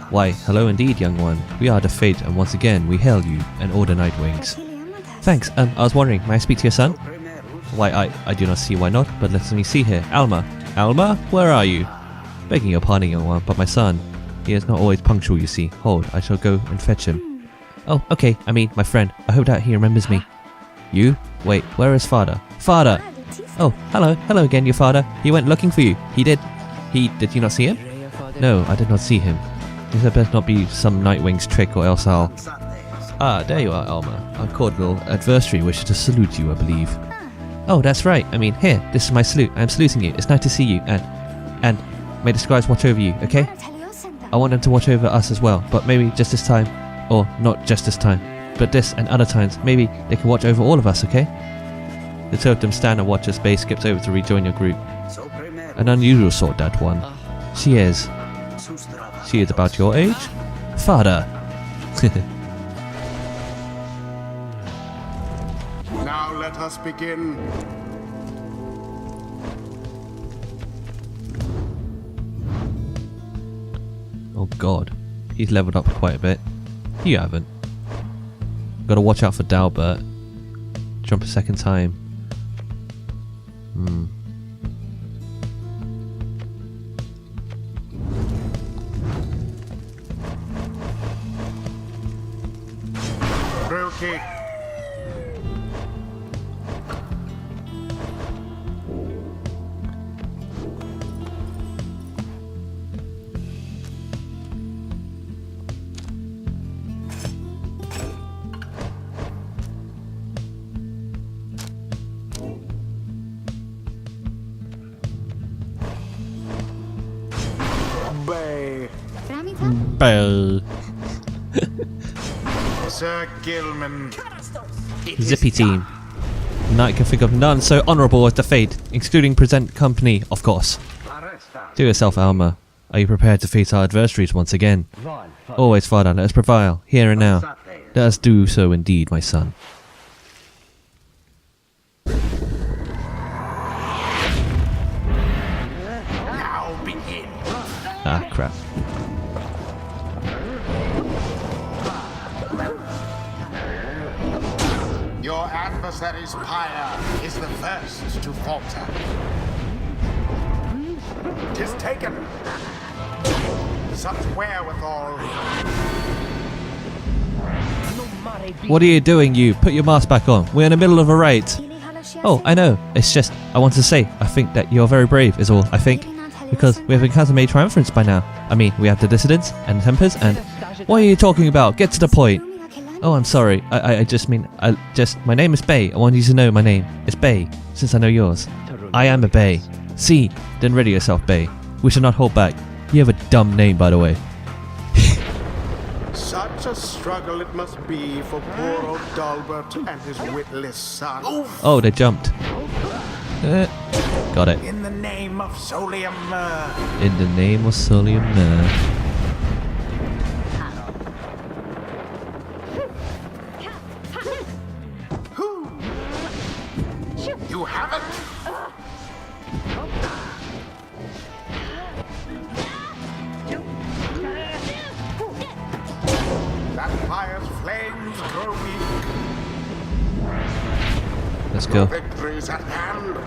Why, hello indeed, young one. We are the Fate, and once again we hail you and all the Nightwings. Thanks. I was wondering, may I speak to your son? Why, I do not see why not, but let me see here. Alma? Alma? Where are you? Begging your pardon, young one, but my son, he is not always punctual, you see. Hold, I shall go and fetch him. Oh, okay, my friend. I hope that he remembers me. You? Wait, where is father? Father! Oh, hello again, your father. He went looking for you. He did. Did you not see him? No, I did not see him. This had best not be some Nightwing's trick, or else I'll... Ah, there you are, Alma. Our cordial adversary wishes to salute you, I believe. Oh, that's right. Here, this is my salute. I'm saluting you. It's nice to see you, and may the scribes watch over you, okay? I want them to watch over us as well, but maybe just this time, or not just this time, but this and other times, maybe they can watch over all of us, okay? The two of them stand and watch as Bay skips over to rejoin your group. An unusual sort, that one. She is. She is about your age? Father. Now let us begin. Oh god. He's leveled up quite a bit. You haven't. Gotta watch out for Dalbert. Jump a second time. Brookie. Bay. Bell. Sir Gilman. Zippy team. Knight can think of none so honourable as the fate, excluding present company, of course. Do yourself, Alma. Are you prepared to face our adversaries once again? Always, Father, let us prevail, here and now. Let us do so indeed, my son. Now begin. Ah, crap. Your adversary's Pyre is the first to falter. 'Tis taken. Such wherewithal. What are you doing, you? Put your mask back on. We're in the middle of a raid. Oh, I know. It's just, I want to say, I think that you're very brave, is all, I think. Because we have encountered many triumphants by now. I mean, we have the dissidents and the tempers and... What are you talking about? Get to the point. Oh, I'm sorry. I just mean, my name is Bay. I want you to know my name. It's Bay, since I know yours. I am a Bay. See, then ready yourself, Bay. We shall not hold back. You have a dumb name, by the way. Such a struggle it must be for poor old Dalbert and his witless son. Oh, they jumped. Got it. In the name of Solium Mur. In the name of Solium Mur. You haven't? That fire's flames grow weak. Let's go. Victory's at hand.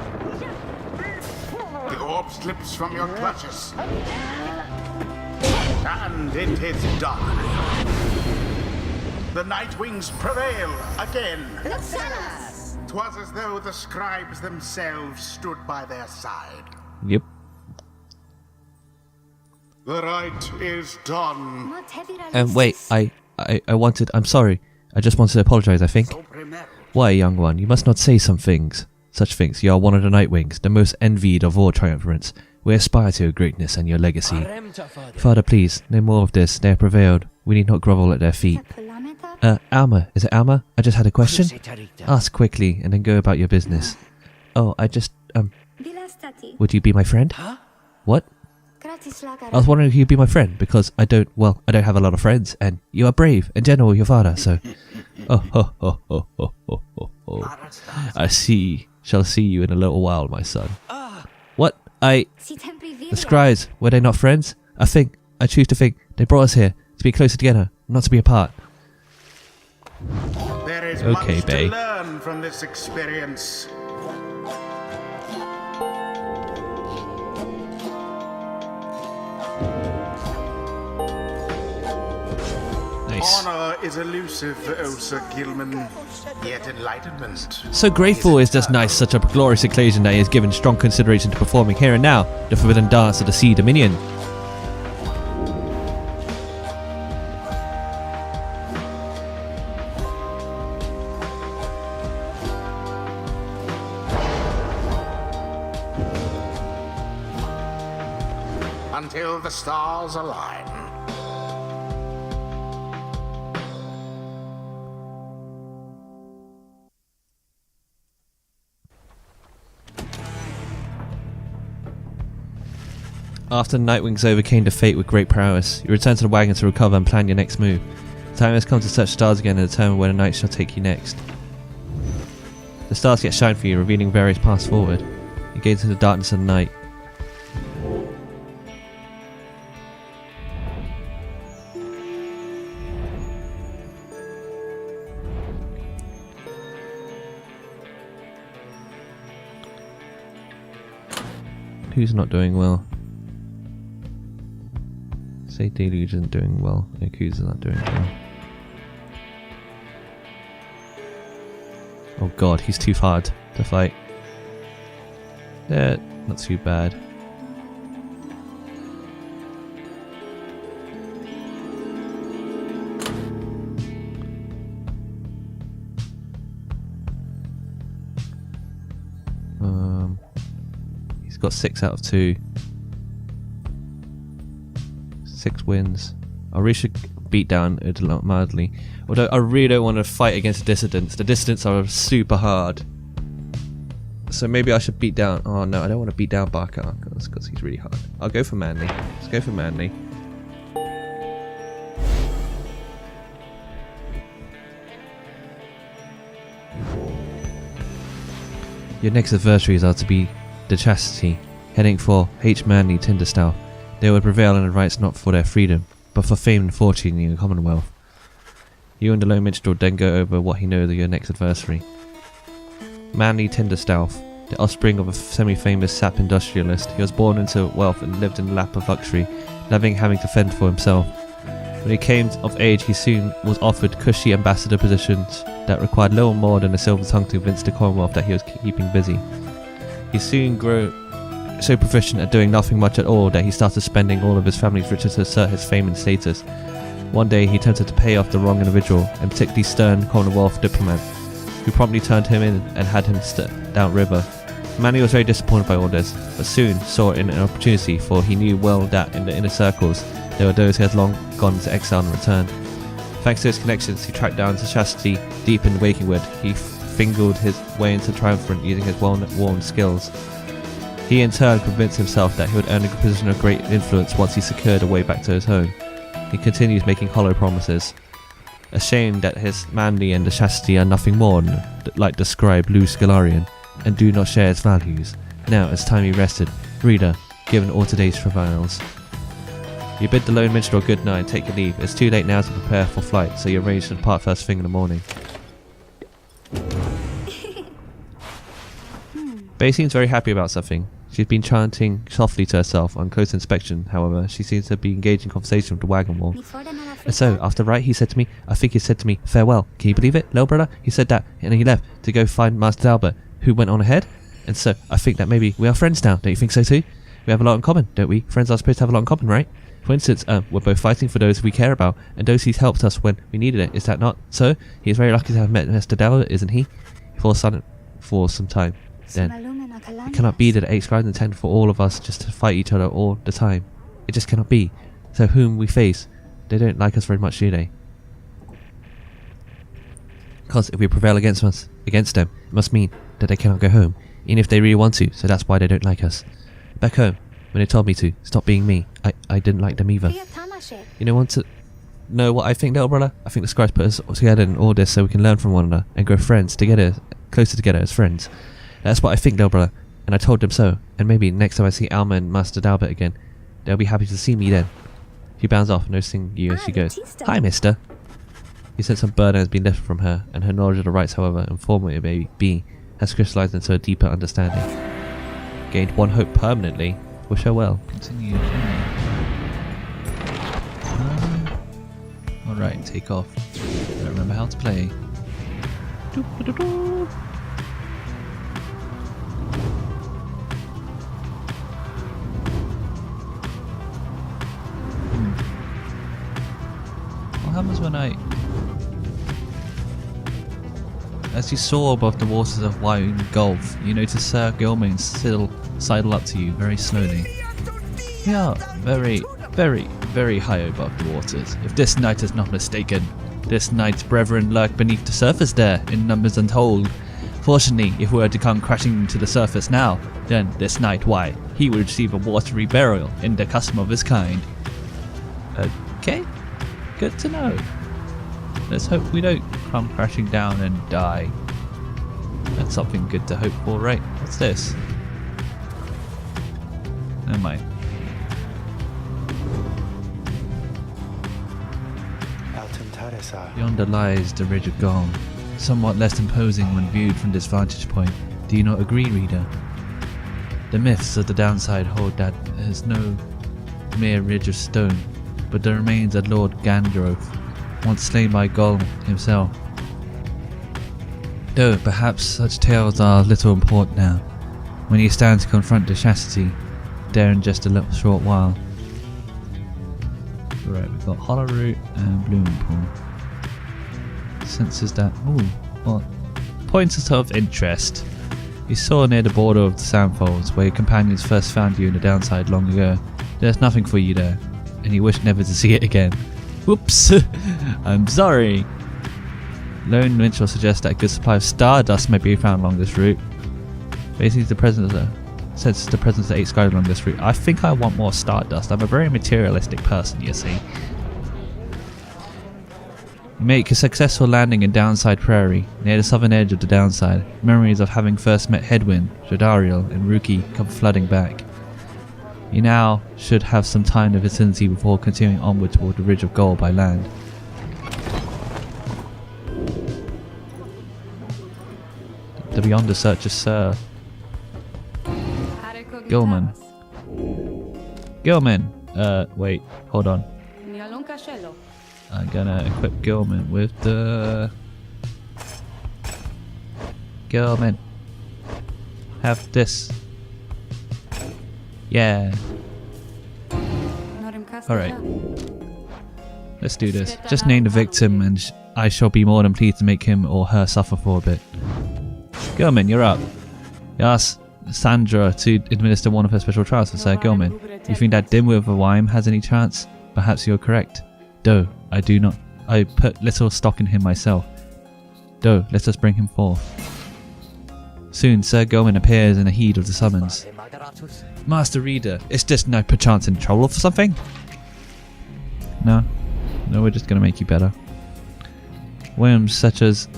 The orb slips from your clutches. And it is done. The Night Wings prevail again. 'Twas as though the scribes themselves stood by their side. Yep. The rite is done. Wait, I'm sorry. I just wanted to apologize, I think. Why, young one, you must not say some things. Such things. You are one of the Nightwings, the most envied of all triumphants. We aspire to your greatness and your legacy. Father, please, no more of this. They have prevailed. We need not grovel at their feet. Alma. Is it Alma? I just had a question. Ask quickly and then go about your business. Oh, would you be my friend? Huh? What? I was wondering if you'd be my friend, because I don't have a lot of friends, and you are brave and gentle, your father, so... Oh. I shall see you in a little while, my son. What? The scribes, were they not friends? I choose to think, they brought us here to be closer together, not to be apart. There is Okay, much Bay. to learn from this experience. Nice. Honor is elusive, O Sir Gilman, yet enlightenment. So grateful is this nice, such a glorious occasion that he has given strong consideration to performing here and now the forbidden dance of the Sea Dominion. Until the stars align. After the Nightwings overcame the fate with great prowess, you return to the wagon to recover and plan your next move. The time has come to search stars again and determine where the night shall take you next. The stars get shine for you, revealing various paths forward. You gaze into the darkness of the night. Who's not doing well? Say Deluge isn't doing well. Yakuza's not doing well. Oh god, he's too hard to fight. Yeah, not too bad. He's got 6 out of 2. 6 wins. I really should beat down it a lot mildly. Although I really don't want to fight against the dissidents. The dissidents are super hard. So maybe I should beat down... Oh no, I don't want to beat down Barker because he's really hard. I'll go for Manly. Let's go for Manly. Your next adversaries are to be the Chastity, heading for H. Manly Tinderstow. They would prevail in the rights not for their freedom, but for fame and fortune in the Commonwealth. You and the Lone Minstrel then go over what he knows of your next adversary. Manly Tinderstow, the offspring of a semi-famous sap industrialist, he was born into wealth and lived in the lap of luxury, loving having to fend for himself. When he came of age, he soon was offered cushy ambassador positions that required little more than a silver tongue to convince the Commonwealth that he was keeping busy. He soon grew so proficient at doing nothing much at all that he started spending all of his family's riches to assert his fame and status. One day he attempted to pay off the wrong individual, and particularly stern Commonwealth diplomat, who promptly turned him in and had him downriver. Manny was very disappointed by all this, but soon saw it in an opportunity, for he knew well that in the inner circles there were those who had long gone into exile and returned. Thanks to his connections, he tracked down to Chastity deep in Wakingwood. He fingered his way into Triumphant using his well-worn skills. He in turn convinced himself that he would earn a position of great influence once he secured a way back to his home. He continues making hollow promises. Ashamed that his Manly and the Chastity are nothing more than, like the scribe Lou Scalarian, and do not share its values. Now it's time he rested. Reader, given all today's travails. You bid the Lone Minstrel good night and take your leave. It's too late now to prepare for flight, so you arrange to depart first thing in the morning. Bay seems very happy about something. She's been chanting softly to herself. On close inspection, however, she seems to be engaged in conversation with the wagon wall. And so, after right, he said to me, I think he said to me, farewell. Can you believe it, little brother? He said that, and he left to go find Master Albert, who went on ahead. And so, I think that maybe we are friends now. Don't you think so too? We have a lot in common, don't we? Friends are supposed to have a lot in common, right? For instance, we're both fighting for those we care about, and those he's helped us when we needed it. Is that not so? He is very lucky to have met Mr. Albert, isn't he? For some time. Then, it cannot be that the 8 scribes intend for all of us just to fight each other all the time. It just cannot be. So whom we face, they don't like us very much, do they? Because if we prevail against them, it must mean that they cannot go home, even if they really want to, so that's why they don't like us. Back home, when they told me to stop being me, I didn't like them either. You know, want to know what I think, little brother? I think the scribes put us together in all this so we can learn from one another and grow friends together, closer together as friends. That's what I think, little brother, and I told them so, and maybe next time I see Alma and Master Dalbert again, they'll be happy to see me then. She bounds off, noticing you as she goes. Hi, mister. You sense some burden has been lifted from her, and her knowledge of the rights, however informative it may be, has crystallized into a deeper understanding. Gained one hope permanently. Wish her well. Continue. Alright, take off. I remember how to play. What happens when as you soar above the waters of Wyoming Gulf, you notice Sir Gilmain still sidle up to you very slowly. We are very, very, very high above the waters. If this knight is not mistaken, this knight's brethren lurk beneath the surface there, in numbers untold. Fortunately, if we were to come crashing to the surface now, then this night, why, he would receive a watery burial in the custom of his kind. Okay, good to know. Let's hope we don't come crashing down and die. That's something good to hope for, right? What's this? Never mind. Yonder lies the Ridge of Gong, somewhat less imposing when viewed from this vantage point. Do you not agree, reader? The myths of the downside hold that it is no mere ridge of stone, but the remains of Lord Gandroth, once slain by Gol himself. Though perhaps such tales are little important now, when you stand to confront the chastity there in just a little short while. Right, we've got Hollow Root and Blooming Pool. Senses that. Ooh, what? Points of interest. You saw near the border of the Sandfolds, where your companions first found you in the downside long ago. There's nothing for you there, and you wish never to see it again. Whoops! I'm sorry! Lone Winchell suggests that a good supply of stardust may be found along this route. Basically, the presence of 8 skies along this route. I think I want more stardust. I'm a very materialistic person, you see. You make a successful landing in Downside Prairie, near the southern edge of the downside. Memories of having first met Headwind, Jodariel, and Rookie come flooding back. You now should have some time in the vicinity before continuing onward toward the Ridge of Gold by land. The Beyonder searches Sir Gilman. Wait, hold on. I'm gonna equip Gilman with the... Gilman. Have this. Yeah. Alright. Let's do this. Just name the victim and I shall be more than pleased to make him or her suffer for a bit. Gilman, you're up. Yes. Sandra to administer one of her special trials for Sir Gilman. You think that dimwit of a Wyme has any chance? Perhaps you're correct. Though, I do not. I put little stock in him myself. Though, let us bring him forth. Soon, Sir Gilman appears in the heat of the summons. Master Reader, is this no perchance in trouble for something? No, we're just gonna make you better. Whims such as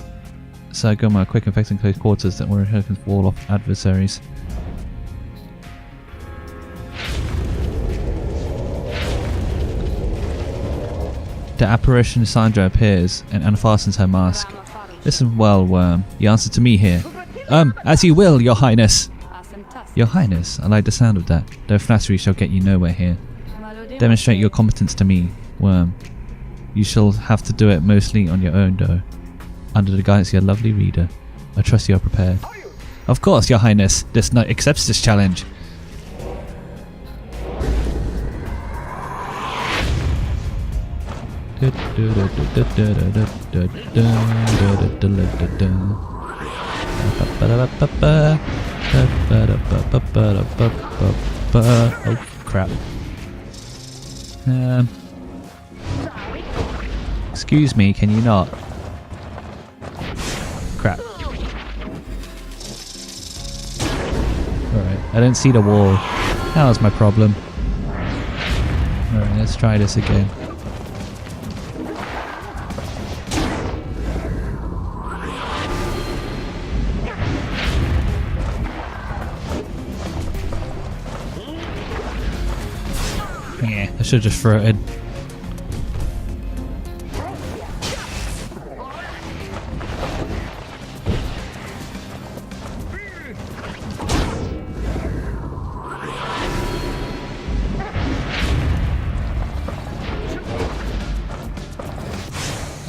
Sir Gilman are quick and effective in close quarters that were inheritance for all of adversaries. The apparition Sandra appears and unfastens her mask. Listen well, Worm. You answer to me here. As you will, Your Highness. Your Highness, I like the sound of that. Though flattery shall get you nowhere here. Demonstrate your competence to me, Worm. You shall have to do it mostly on your own, though. Under the guidance of your lovely reader. I trust you are prepared. Of course, Your Highness. This knight accepts this challenge. Oh crap. Excuse me, can you not? Crap. Alright, I don't see the wall. That was my problem. Alright, let's try this again. Yeah, I should just throw it in.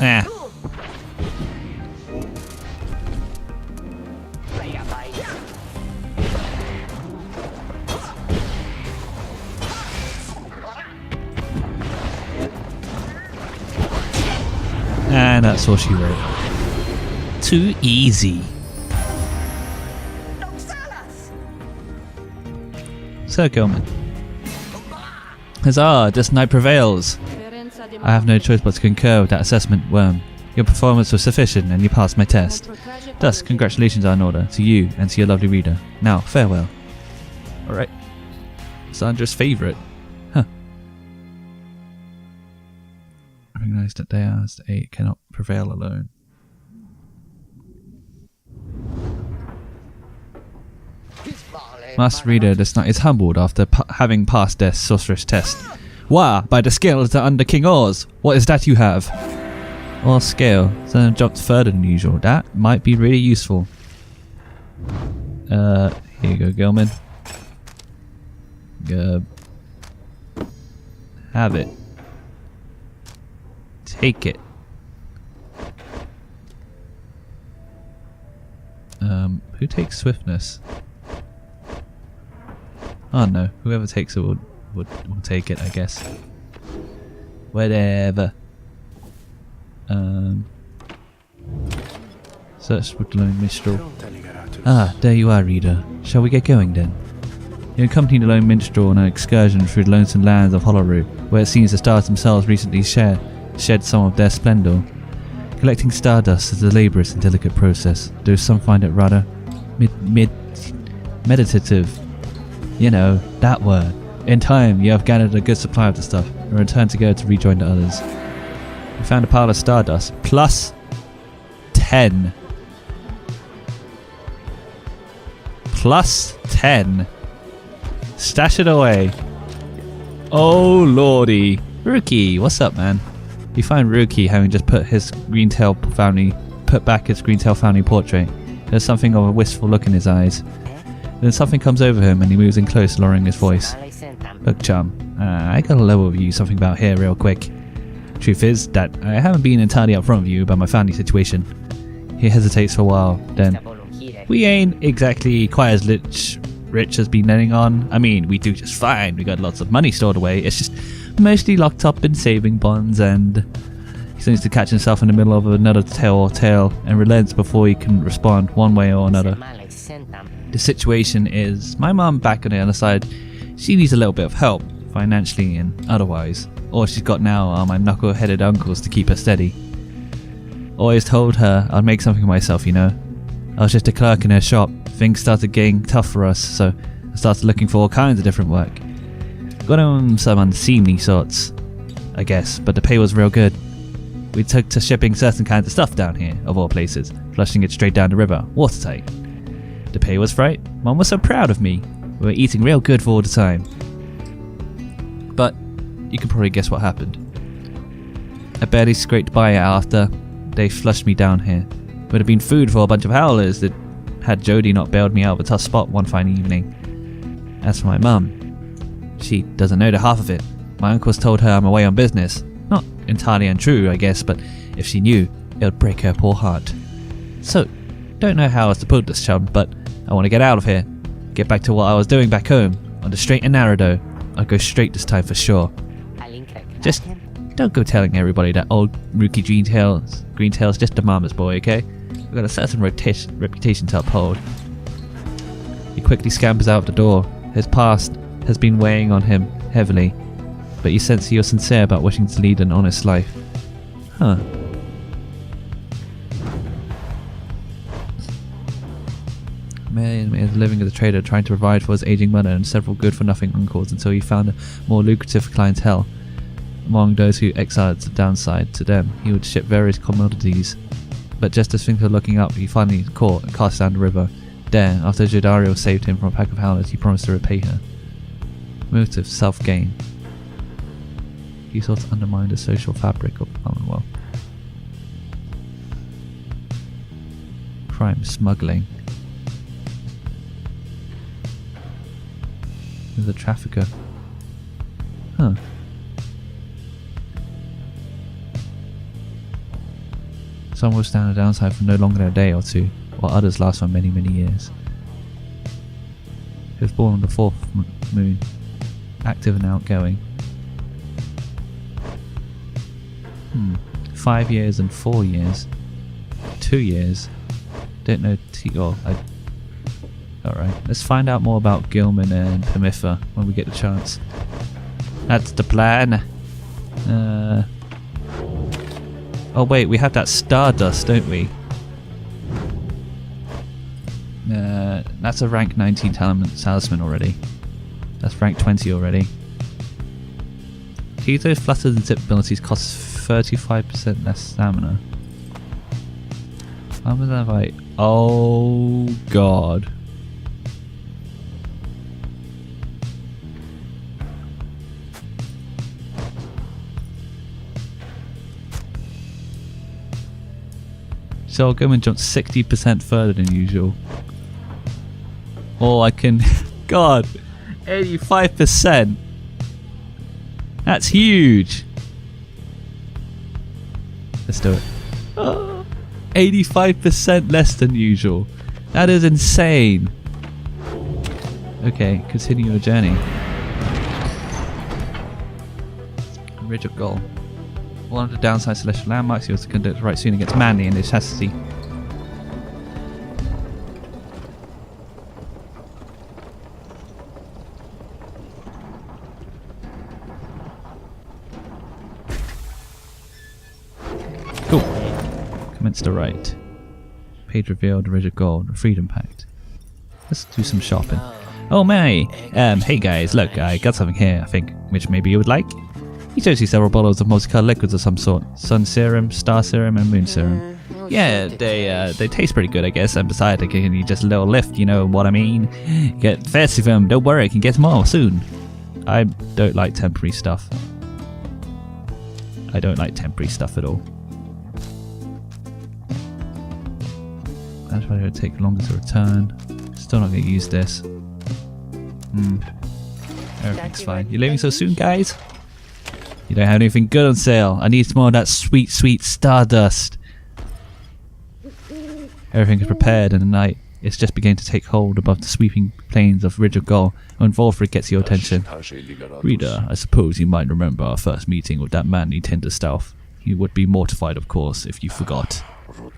Ah. And that's all she wrote. Too easy. Sir Gilman. Huzzah, this knight prevails. I have no choice but to concur with that assessment, Worm. Your performance was sufficient and you passed my test. Thus, congratulations are in order to you and to your lovely reader. Now, farewell. Alright. Sandra's favourite. Huh. Recognize that they are as they cannot prevail alone. Master Reader this night is humbled after having passed their sorceress test. Wah! By the skills that under King Oz! What is that you have? Or scale. So jumped further than usual. That might be really useful. Here you go, Gilman. Have it. Take it. Who takes swiftness? Oh no, whoever takes it will take it, I guess. Whatever. Search for glowing minstrel. Ah, there you are, reader. Shall we get going then? You accompany the lone minstrel on an excursion through the lonesome lands of Hollowroot, where it seems the stars themselves recently shed some of their splendour. Collecting stardust is a laborious and delicate process, though some find it rather meditative. You know, that word. In time, you have gathered a good supply of the stuff, and return to go to rejoin the others. You found a pile of stardust, plus 10. Plus 10. Stash it away. Oh lordy. Rookie, what's up, man? You find Rookie having just put back his Greentail family portrait. There's something of a wistful look in his eyes. Then something comes over him and he moves in close, lowering his voice. Look, chum, I gotta level with you something about here real quick. Truth is that I haven't been entirely upfront with you about my family situation. He hesitates for a while, then, we ain't exactly quite as rich as been letting on. I mean, we do just fine. We got lots of money stored away. It's just mostly locked up in saving bonds, and he seems to catch himself in the middle of another tale and relents before he can respond one way or another. The situation is, my mum back on the other side, she needs a little bit of help, financially and otherwise. All she's got now are my knuckle-headed uncles to keep her steady. Always told her I'd make something of myself, you know. I was just a clerk in her shop. Things started getting tough for us, so I started looking for all kinds of different work. Got on some unseemly sorts, I guess, but the pay was real good. We took to shipping certain kinds of stuff down here, of all places, flushing it straight down the river, watertight. The pay was right. Mum was so proud of me. We were eating real good for all the time. But you can probably guess what happened. I barely scraped by it after they flushed me down here. Would have been food for a bunch of howlers that had Jody not bailed me out of a tough spot one fine evening. As for my mum, she doesn't know the half of it. My uncles told her I'm away on business. Not entirely untrue, I guess, but if she knew, it would break her poor heart. So, don't know how else to put this, chum, but I want to get out of here. Get back to what I was doing back home. On the straight and narrow, though. I'll go straight this time for sure. Just don't go telling everybody that old Rookie Greentail's just a mama's boy, okay? We've got a certain reputation to uphold. He quickly scampers out the door. His past has been weighing on him heavily, but you sense you're sincere about wishing to lead an honest life. Huh. Man is living as a trader, trying to provide for his aging mother and several good-for-nothing uncles until he found a more lucrative clientele. Among those who exiled the downside to them, he would ship various commodities. But just as things were looking up, he finally caught and cast down the river. There, after Jodario saved him from a pack of howlers, he promised to repay her. Motive: self-gain. He sought to undermine the social fabric of the Commonwealth. Crime: smuggling. There's a trafficker. Huh. Some will stand the downside for no longer than a day or two, while others last for many, many years. He was born on the 4th moon, active and outgoing. 5 years and 4 years. 2 years. Don't know Alright, let's find out more about Gilman and Pamifa when we get the chance. That's the plan. Oh wait, we have that Stardust, don't we? That's a rank 19 talisman already. That's rank 20 already. Keto, Flutter, and Zip abilities cost 35% less stamina. How was that right? Oh god. So I'll go and jump 60% further than usual. Or I can... God! 85%! That's huge! Let's do it. 85% less than usual. That is insane. Okay, continue your journey. Ridge of Gold. One of the downside celestial landmarks you have to conduct right soon against Manly and necessity. Cool. Commence the right. Page revealed, the Ridge of Gold, the Freedom Pact. Let's do some shopping. Oh my! Hey guys, look, I got something here, I think, which maybe you would like. He shows you several bottles of multicolored liquids of some sort. Sun serum, star serum, and moon serum. Yeah, they taste pretty good, I guess, and besides, they give you just a little lift, you know what I mean? Get fancy for them, don't worry, I can get more soon. I don't like temporary stuff. I don't like temporary stuff at all. That's why it would take longer to return. Still not going to use this. Everything's fine. You leaving so soon, guys? You don't have anything good on sale. I need more of that sweet, sweet stardust. Everything is prepared and the night is just beginning to take hold above the sweeping plains of Ridge of Gold when Volfrid gets your attention. Reader, I suppose you might remember our first meeting with that manly Tinderstaff. He would be mortified, of course, if you forgot.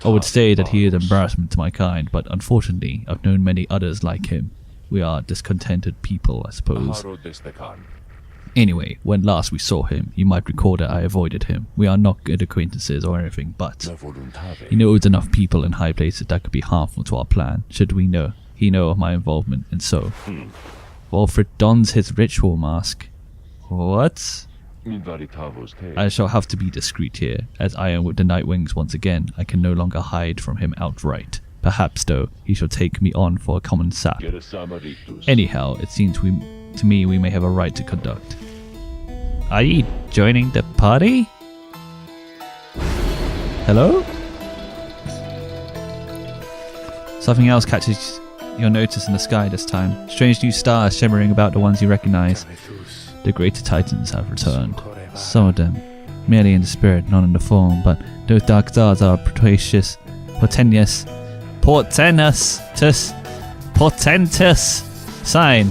I would say that he is an embarrassment to my kind, but unfortunately, I've known many others like him. We are discontented people, I suppose. Anyway, when last we saw him, you might recall that I avoided him. We are not good acquaintances or anything, but he knows enough people in high places that could be harmful to our plan, should he know of my involvement, and so. Volfrid dons his ritual mask. What? I shall have to be discreet here, as I am with the Nightwings once again. I can no longer hide from him outright. Perhaps, though, he shall take me on for a common sap. Anyhow, it seems to me we may have a right to conduct. Are you joining the party? Hello? Something else catches your notice in the sky this time. Strange new stars shimmering about the ones you recognize. The greater titans have returned. Some of them, merely in the spirit, not in the form, but those dark stars are portentous sign,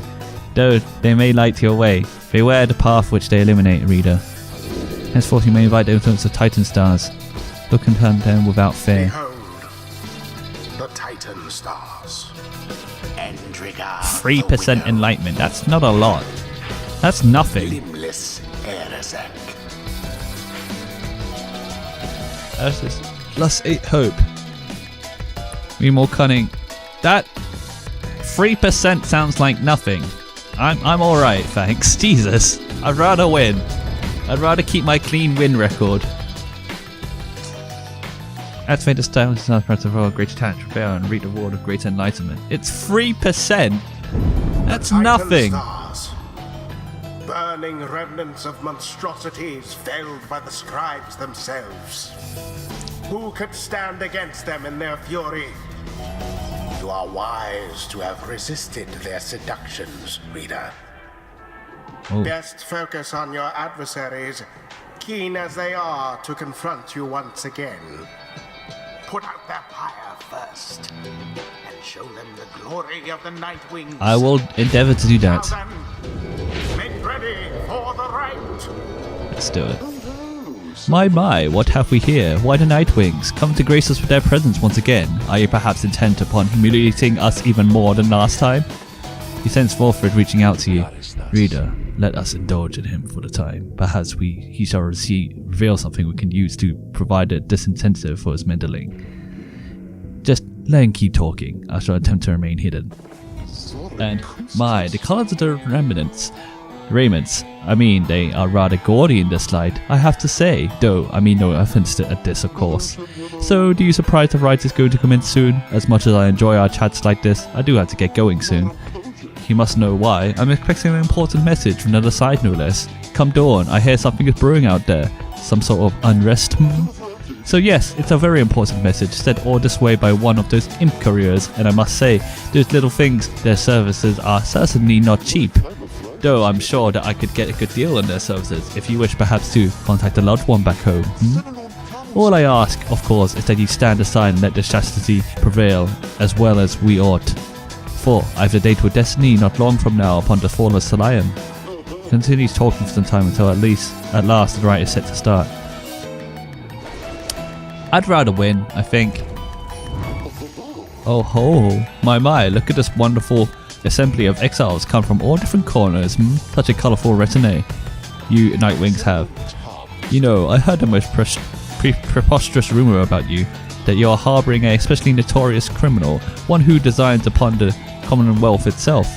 though they may light your way. Beware the path which they illuminate, reader. Henceforth you may invite the influence of Titan stars. Look upon them without fear. Behold, the Titan stars. 3% enlightenment, that's not a lot. That's nothing. Limbless Eresek. That's just +8 hope. Be more cunning. That 3% sounds like nothing. I'm alright, thanks. Jesus. I'd rather win. I'd rather keep my clean win record. Activate the stone to start press of roll greater talent prevail and reap the reward of greater enlightenment. It's 3%. That's nothing. Stars. Burning remnants of monstrosities felled by the scribes themselves. Who could stand against them in their fury? You are wise to have resisted their seductions, reader. Oh. Best focus on your adversaries, keen as they are to confront you once again. Put out their pyre first, and show them the glory of the Nightwings. I will endeavor to do that. Now then, make ready for the right. Let's do it. My, what have we here? Why the Nightwings? Come to grace us with their presence once again. Are you perhaps intent upon humiliating us even more than last time? You sense Volfrid reaching out to you. Reader, let us indulge in him for the time. Perhaps he shall reveal something we can use to provide a disincentive for his meddling. Just let him keep talking. I shall attempt to remain hidden. And the colours of the raiments, I mean, they are rather gaudy in this light, I have to say, though I mean no offence at this, of course. So, do you surprise the ride is going to commence soon? As much as I enjoy our chats like this, I do have to get going soon. You must know why. I'm expecting an important message from another side, no less. Come dawn, I hear something is brewing out there. Some sort of unrest. So yes, it's a very important message, sent all this way by one of those imp couriers, and I must say, those little things, their services are certainly not cheap. Though I'm sure that I could get a good deal on their services if you wish perhaps to contact a loved one back home. All I ask, of course, is that you stand aside and let the chastity prevail as well as we ought. For I've a date with destiny not long from now upon the fall of Salion. Continues talking for some time until at last the rite is set to start. I'd rather win, I think. Oh ho, my, look at this wonderful assembly of exiles come from all different corners. Such a colourful retinue you Nightwings have. You know, I heard the most preposterous rumour about you, that you are harbouring a especially notorious criminal, one who designs upon the Commonwealth itself.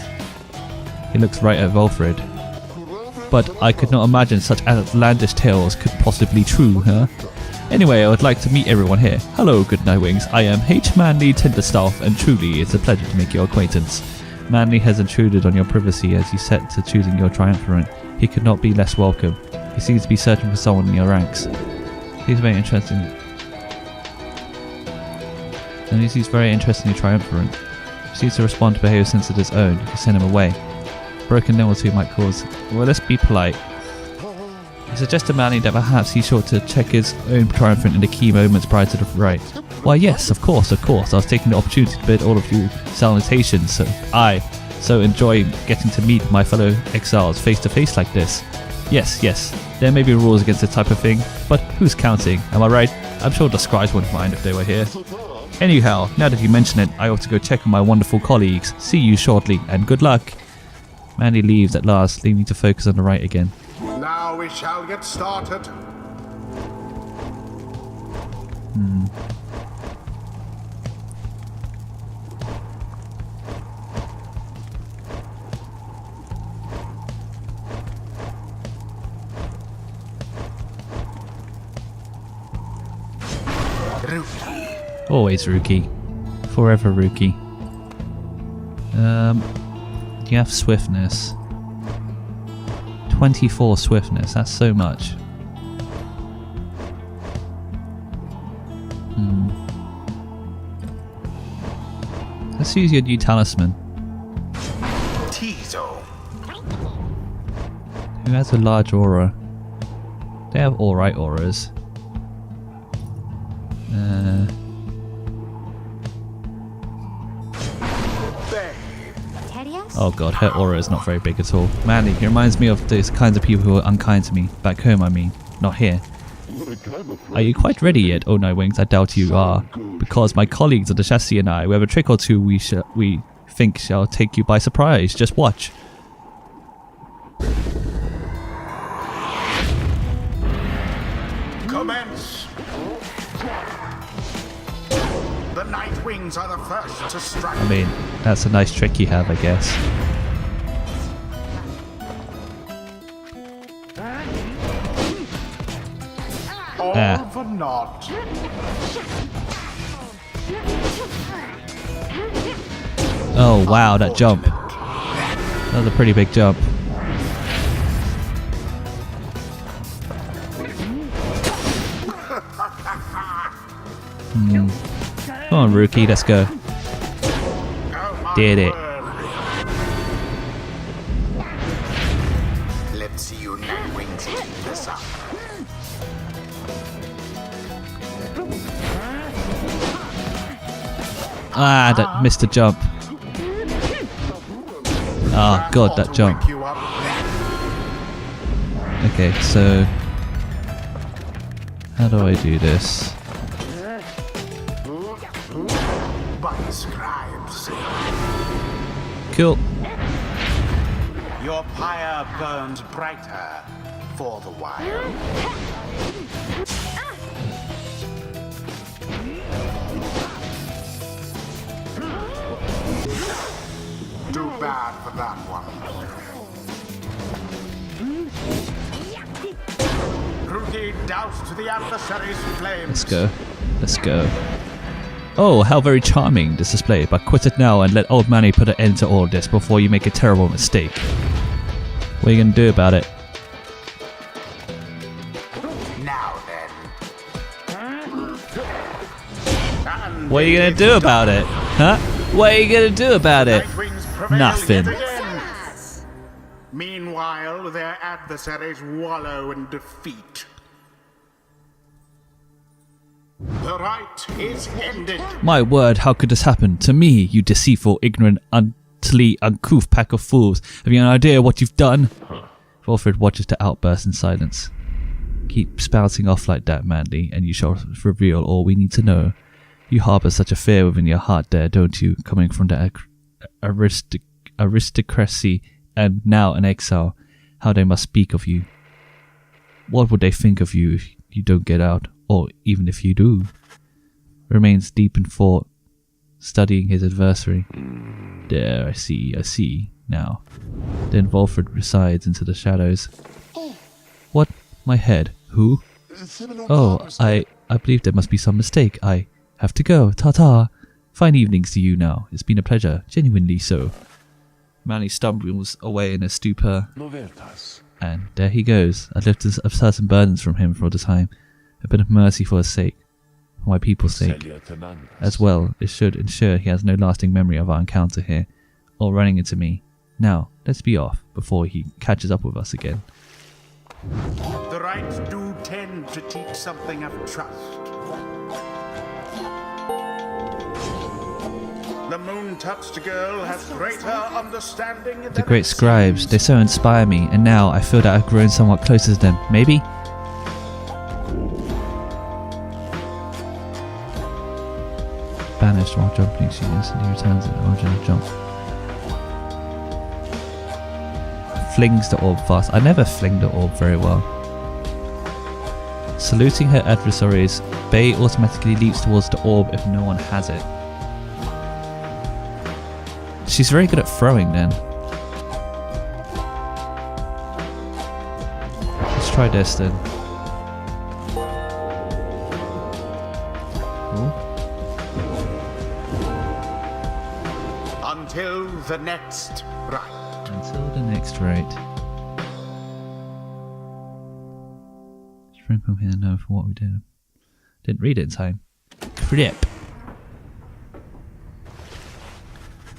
He looks right at Volfred. But I could not imagine such outlandish tales could possibly be true, huh? Anyway, I would like to meet everyone here. Hello, good Nightwings. I am H. Manly Tenderstaff, and truly it's a pleasure to make your acquaintance. Manly has intruded on your privacy as you set to choosing your triumvirate. He could not be less welcome. He seems to be searching for someone in your ranks. He's very interesting. And he seems very interesting in triumvirate. He seems to respond to behaviour sense of his own. You can send him away. Broken nose too might cause... Well, let's be polite. He suggested Manly that perhaps he's sure to check his own triumvirate in the key moments prior to the rite. Why yes, of course, I was taking the opportunity to bid all of you salutations, so enjoy getting to meet my fellow exiles face to face like this. Yes, there may be rules against this type of thing, but who's counting, am I right? I'm sure the scribes wouldn't mind if they were here. Anyhow, now that you mention it, I ought to go check on my wonderful colleagues. See you shortly, and good luck. Mandy leaves at last, leaving me to focus on the rite again. Now we shall get started. Rookie. Always rookie. Forever rookie. You have swiftness. 24 swiftness, that's so much. Let's use your new talisman. Tizo. Who has a large aura? They have alright auras. Oh god, her aura is not very big at all. Mandy, he reminds me of those kinds of people who are unkind to me. Back home, I mean. Not here. Are you quite ready yet, oh Nightwings? I doubt you are. Because my colleagues of the chassis and I, we have a trick or two we think shall take you by surprise. Just watch. Commence. The Nightwings are the first to strike. I mean, that's a nice trick you have, I guess. All for naught. Oh wow, that jump. That was a pretty big jump. Come on, rookie, let's go. Did it. Let's see you Nightwings keep this up. Ah, that missed a jump. Ah, god, that jump. Okay, so how do I do this? But scribes. Cool. Your pyre burns brighter for the while. Too bad for that one. Rudy doused the adversary's flames. Let's go. Let's go. Oh, how very charming this display, but quit it now and let old Manny put an end to all this before you make a terrible mistake. What are you gonna do about it? Now then. What are you gonna do about it? Huh? What are you gonna do about it? Nightwings prevail Nothing. yet again. Meanwhile, their adversaries wallow in defeat. The rite is ended. My word, how could this happen? To me, you deceitful, ignorant, utterly uncouth pack of fools. Have you an idea what you've done? Wilfred watches the outburst in silence. Keep spouting off like that, Mandy, and you shall reveal all we need to know. You harbour such a fear within your heart there, don't you, coming from the aristocracy and now an exile. How they must speak of you. What would they think of you if you don't get out? Or even if you do. Remains deep in thought, studying his adversary. There, I see, now. Then Wilfred resides into the shadows. What? My head? Who? Oh, I believe there must be some mistake. I have to go. Ta-ta. Fine evenings to you now. It's been a pleasure. Genuinely so. Manny stumbles away in a stupor. And there he goes. I lifted certain burdens from him for the time. A bit of mercy for his sake, for my people's sake. As well, it should ensure he has no lasting memory of our encounter here, or running into me. Now, let's be off, before he catches up with us again. The rites do tend to teach something of trust. The moon-touched girl has greater understanding than The great it scribes, seems. they so inspire me, and now I feel that I've grown somewhat closer to them. Maybe? Banished while jumping, she instantly returns at the origin of jump. Flings the orb fast. I never fling the orb very well. Saluting her adversaries, Bay automatically leaps towards the orb if no one has it. She's very good at throwing then. Let's try this then. Until the next rite. Until the next rate. Sprinkle here now for what we did. Didn't read it in time. Crip.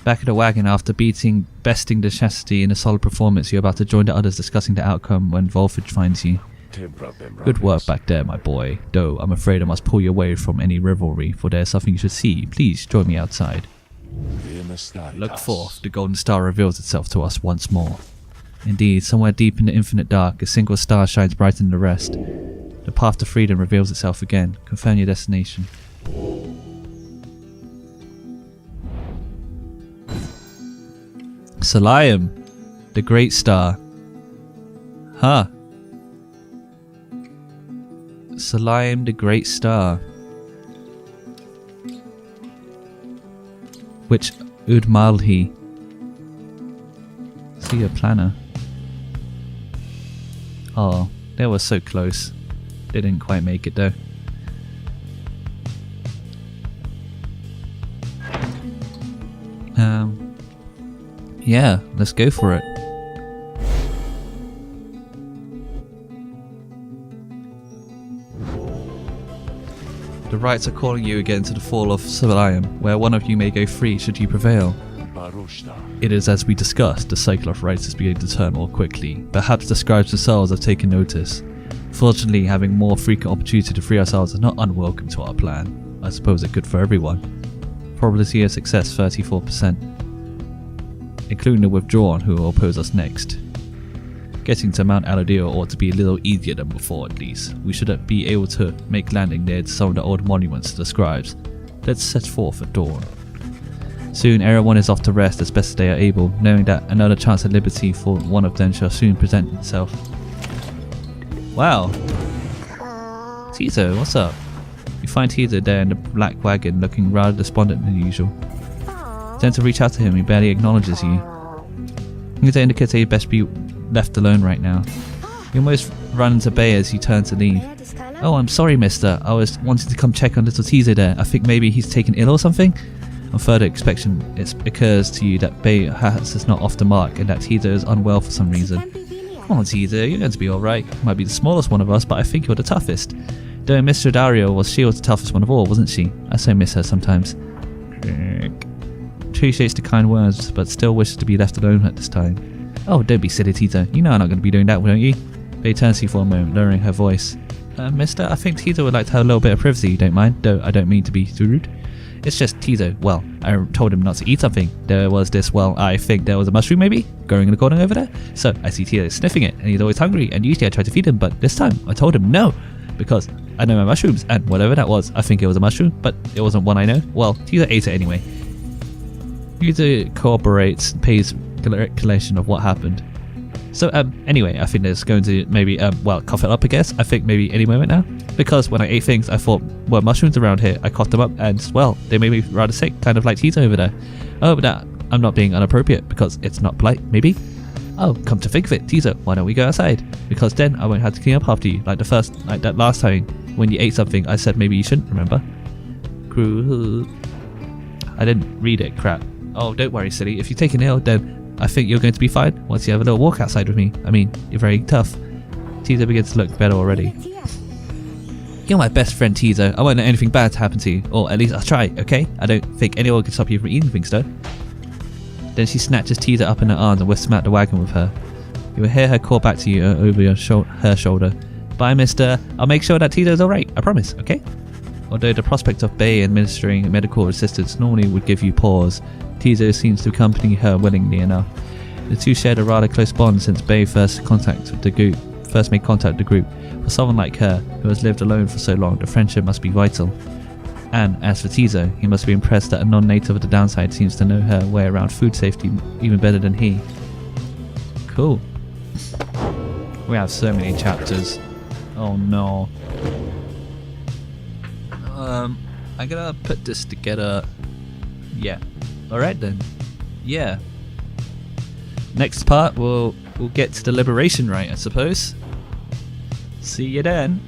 Back at the wagon after besting the chastity in a solid performance, you're about to join the others discussing the outcome when Volfage finds you. Good work back there, my boy. Though I'm afraid I must pull you away from any rivalry, for there's something you should see. Please join me outside. Look forth, the golden star reveals itself to us once more. Indeed, somewhere deep in the infinite dark, a single star shines brighter than the rest. The path to freedom reveals itself again. Confirm your destination. Salayam, the great star. Huh. Salayam, the great star. Which Udmalhi. See a planner. Oh, they were so close. They didn't quite make it though. Yeah, let's go for it. The rites are calling you again to the fall of Salayam, where one of you may go free should you prevail. It is as we discussed, the cycle of rites is beginning to turn more quickly. Perhaps the scribes themselves have taken notice. Fortunately, having more frequent opportunity to free ourselves is not unwelcome to our plan. I suppose it's good for everyone. Probability of success 34%. Including the withdrawn who will oppose us next. Getting to Mount Aladir ought to be a little easier than before at least. We should be able to make landing near some of the old monuments to the scribes. Let's set forth at dawn. Soon everyone is off to rest as best as they are able, knowing that another chance at liberty for one of them shall soon present itself. Wow. Tizo, what's up? You find Tizo there in the black wagon, looking rather despondent than usual. You tend to reach out to him, he barely acknowledges you. Tizo indicates that you best be left alone right now. You almost run into Bay as you turn to leave. Oh, I'm sorry, mister. I was wanting to come check on little Tizo there. I think maybe he's taken ill or something? On further inspection, it occurs to you that Bay perhaps is not off the mark and that Tizo is unwell for some reason. Come on, Tizo, you're going to be alright. You might be the smallest one of us, but I think you're the toughest. Though Mr. Dario she was the toughest one of all, wasn't she? I so miss her sometimes. Appreciates the kind words, but still wishes to be left alone at this time. Oh, don't be silly, Tizo. You know I'm not going to be doing that, don't you? Bay turns to you for a moment, lowering her voice. Mister, I think Tizo would like to have a little bit of privacy, you don't mind? Though I don't mean to be too rude. It's just Tizo. Well, I told him not to eat something. There was this, well, I think there was a mushroom maybe growing in the corner over there. So I see Tizo sniffing it and he's always hungry and usually I try to feed him, but this time I told him no because I know my mushrooms and whatever that was, I think it was a mushroom, but it wasn't one I know. Well, Tizo ate it anyway. Tizo corroborates, pays recollection of what happened. So anyway, I think there's going to maybe well, cough it up I guess. I think maybe any moment now. Because when I ate things I thought were mushrooms around here, I coughed them up and well, they made me rather sick, kind of like Tizo over there. Oh, but I'm not being inappropriate because it's not polite, maybe? Oh, come to think of it, Tizo, why don't we go outside? Because then I won't have to clean up after you, like that last time when you ate something I said maybe you shouldn't, remember? I didn't read it, crap. Oh, don't worry, silly, if you're taken ill, then I think you're going to be fine once you have a little walk outside with me. I mean, you're very tough. Tizo begins to look better already. You're my best friend, Tizo. I won't let anything bad happen to you. Or at least I'll try, okay? I don't think anyone can stop you from eating things, though. Then she snatches Tizo up in her arms and whisks him out the wagon with her. You will hear her call back to you over her shoulder. Bye, mister. I'll make sure that Tizo's alright. I promise, okay? Although the prospect of Bay administering medical assistance normally would give you pause, Tizo seems to accompany her willingly enough. The two shared a rather close bond since Bay first made contact with the group. For someone like her, who has lived alone for so long, the friendship must be vital. And as for Tizo, he must be impressed that a non-native of the downside seems to know her way around food safety even better than he. Cool. We have so many chapters. Oh no. I'm gonna put this together. Yeah. Alright then. Yeah. Next part we'll get to the liberation rite, I suppose. See you then.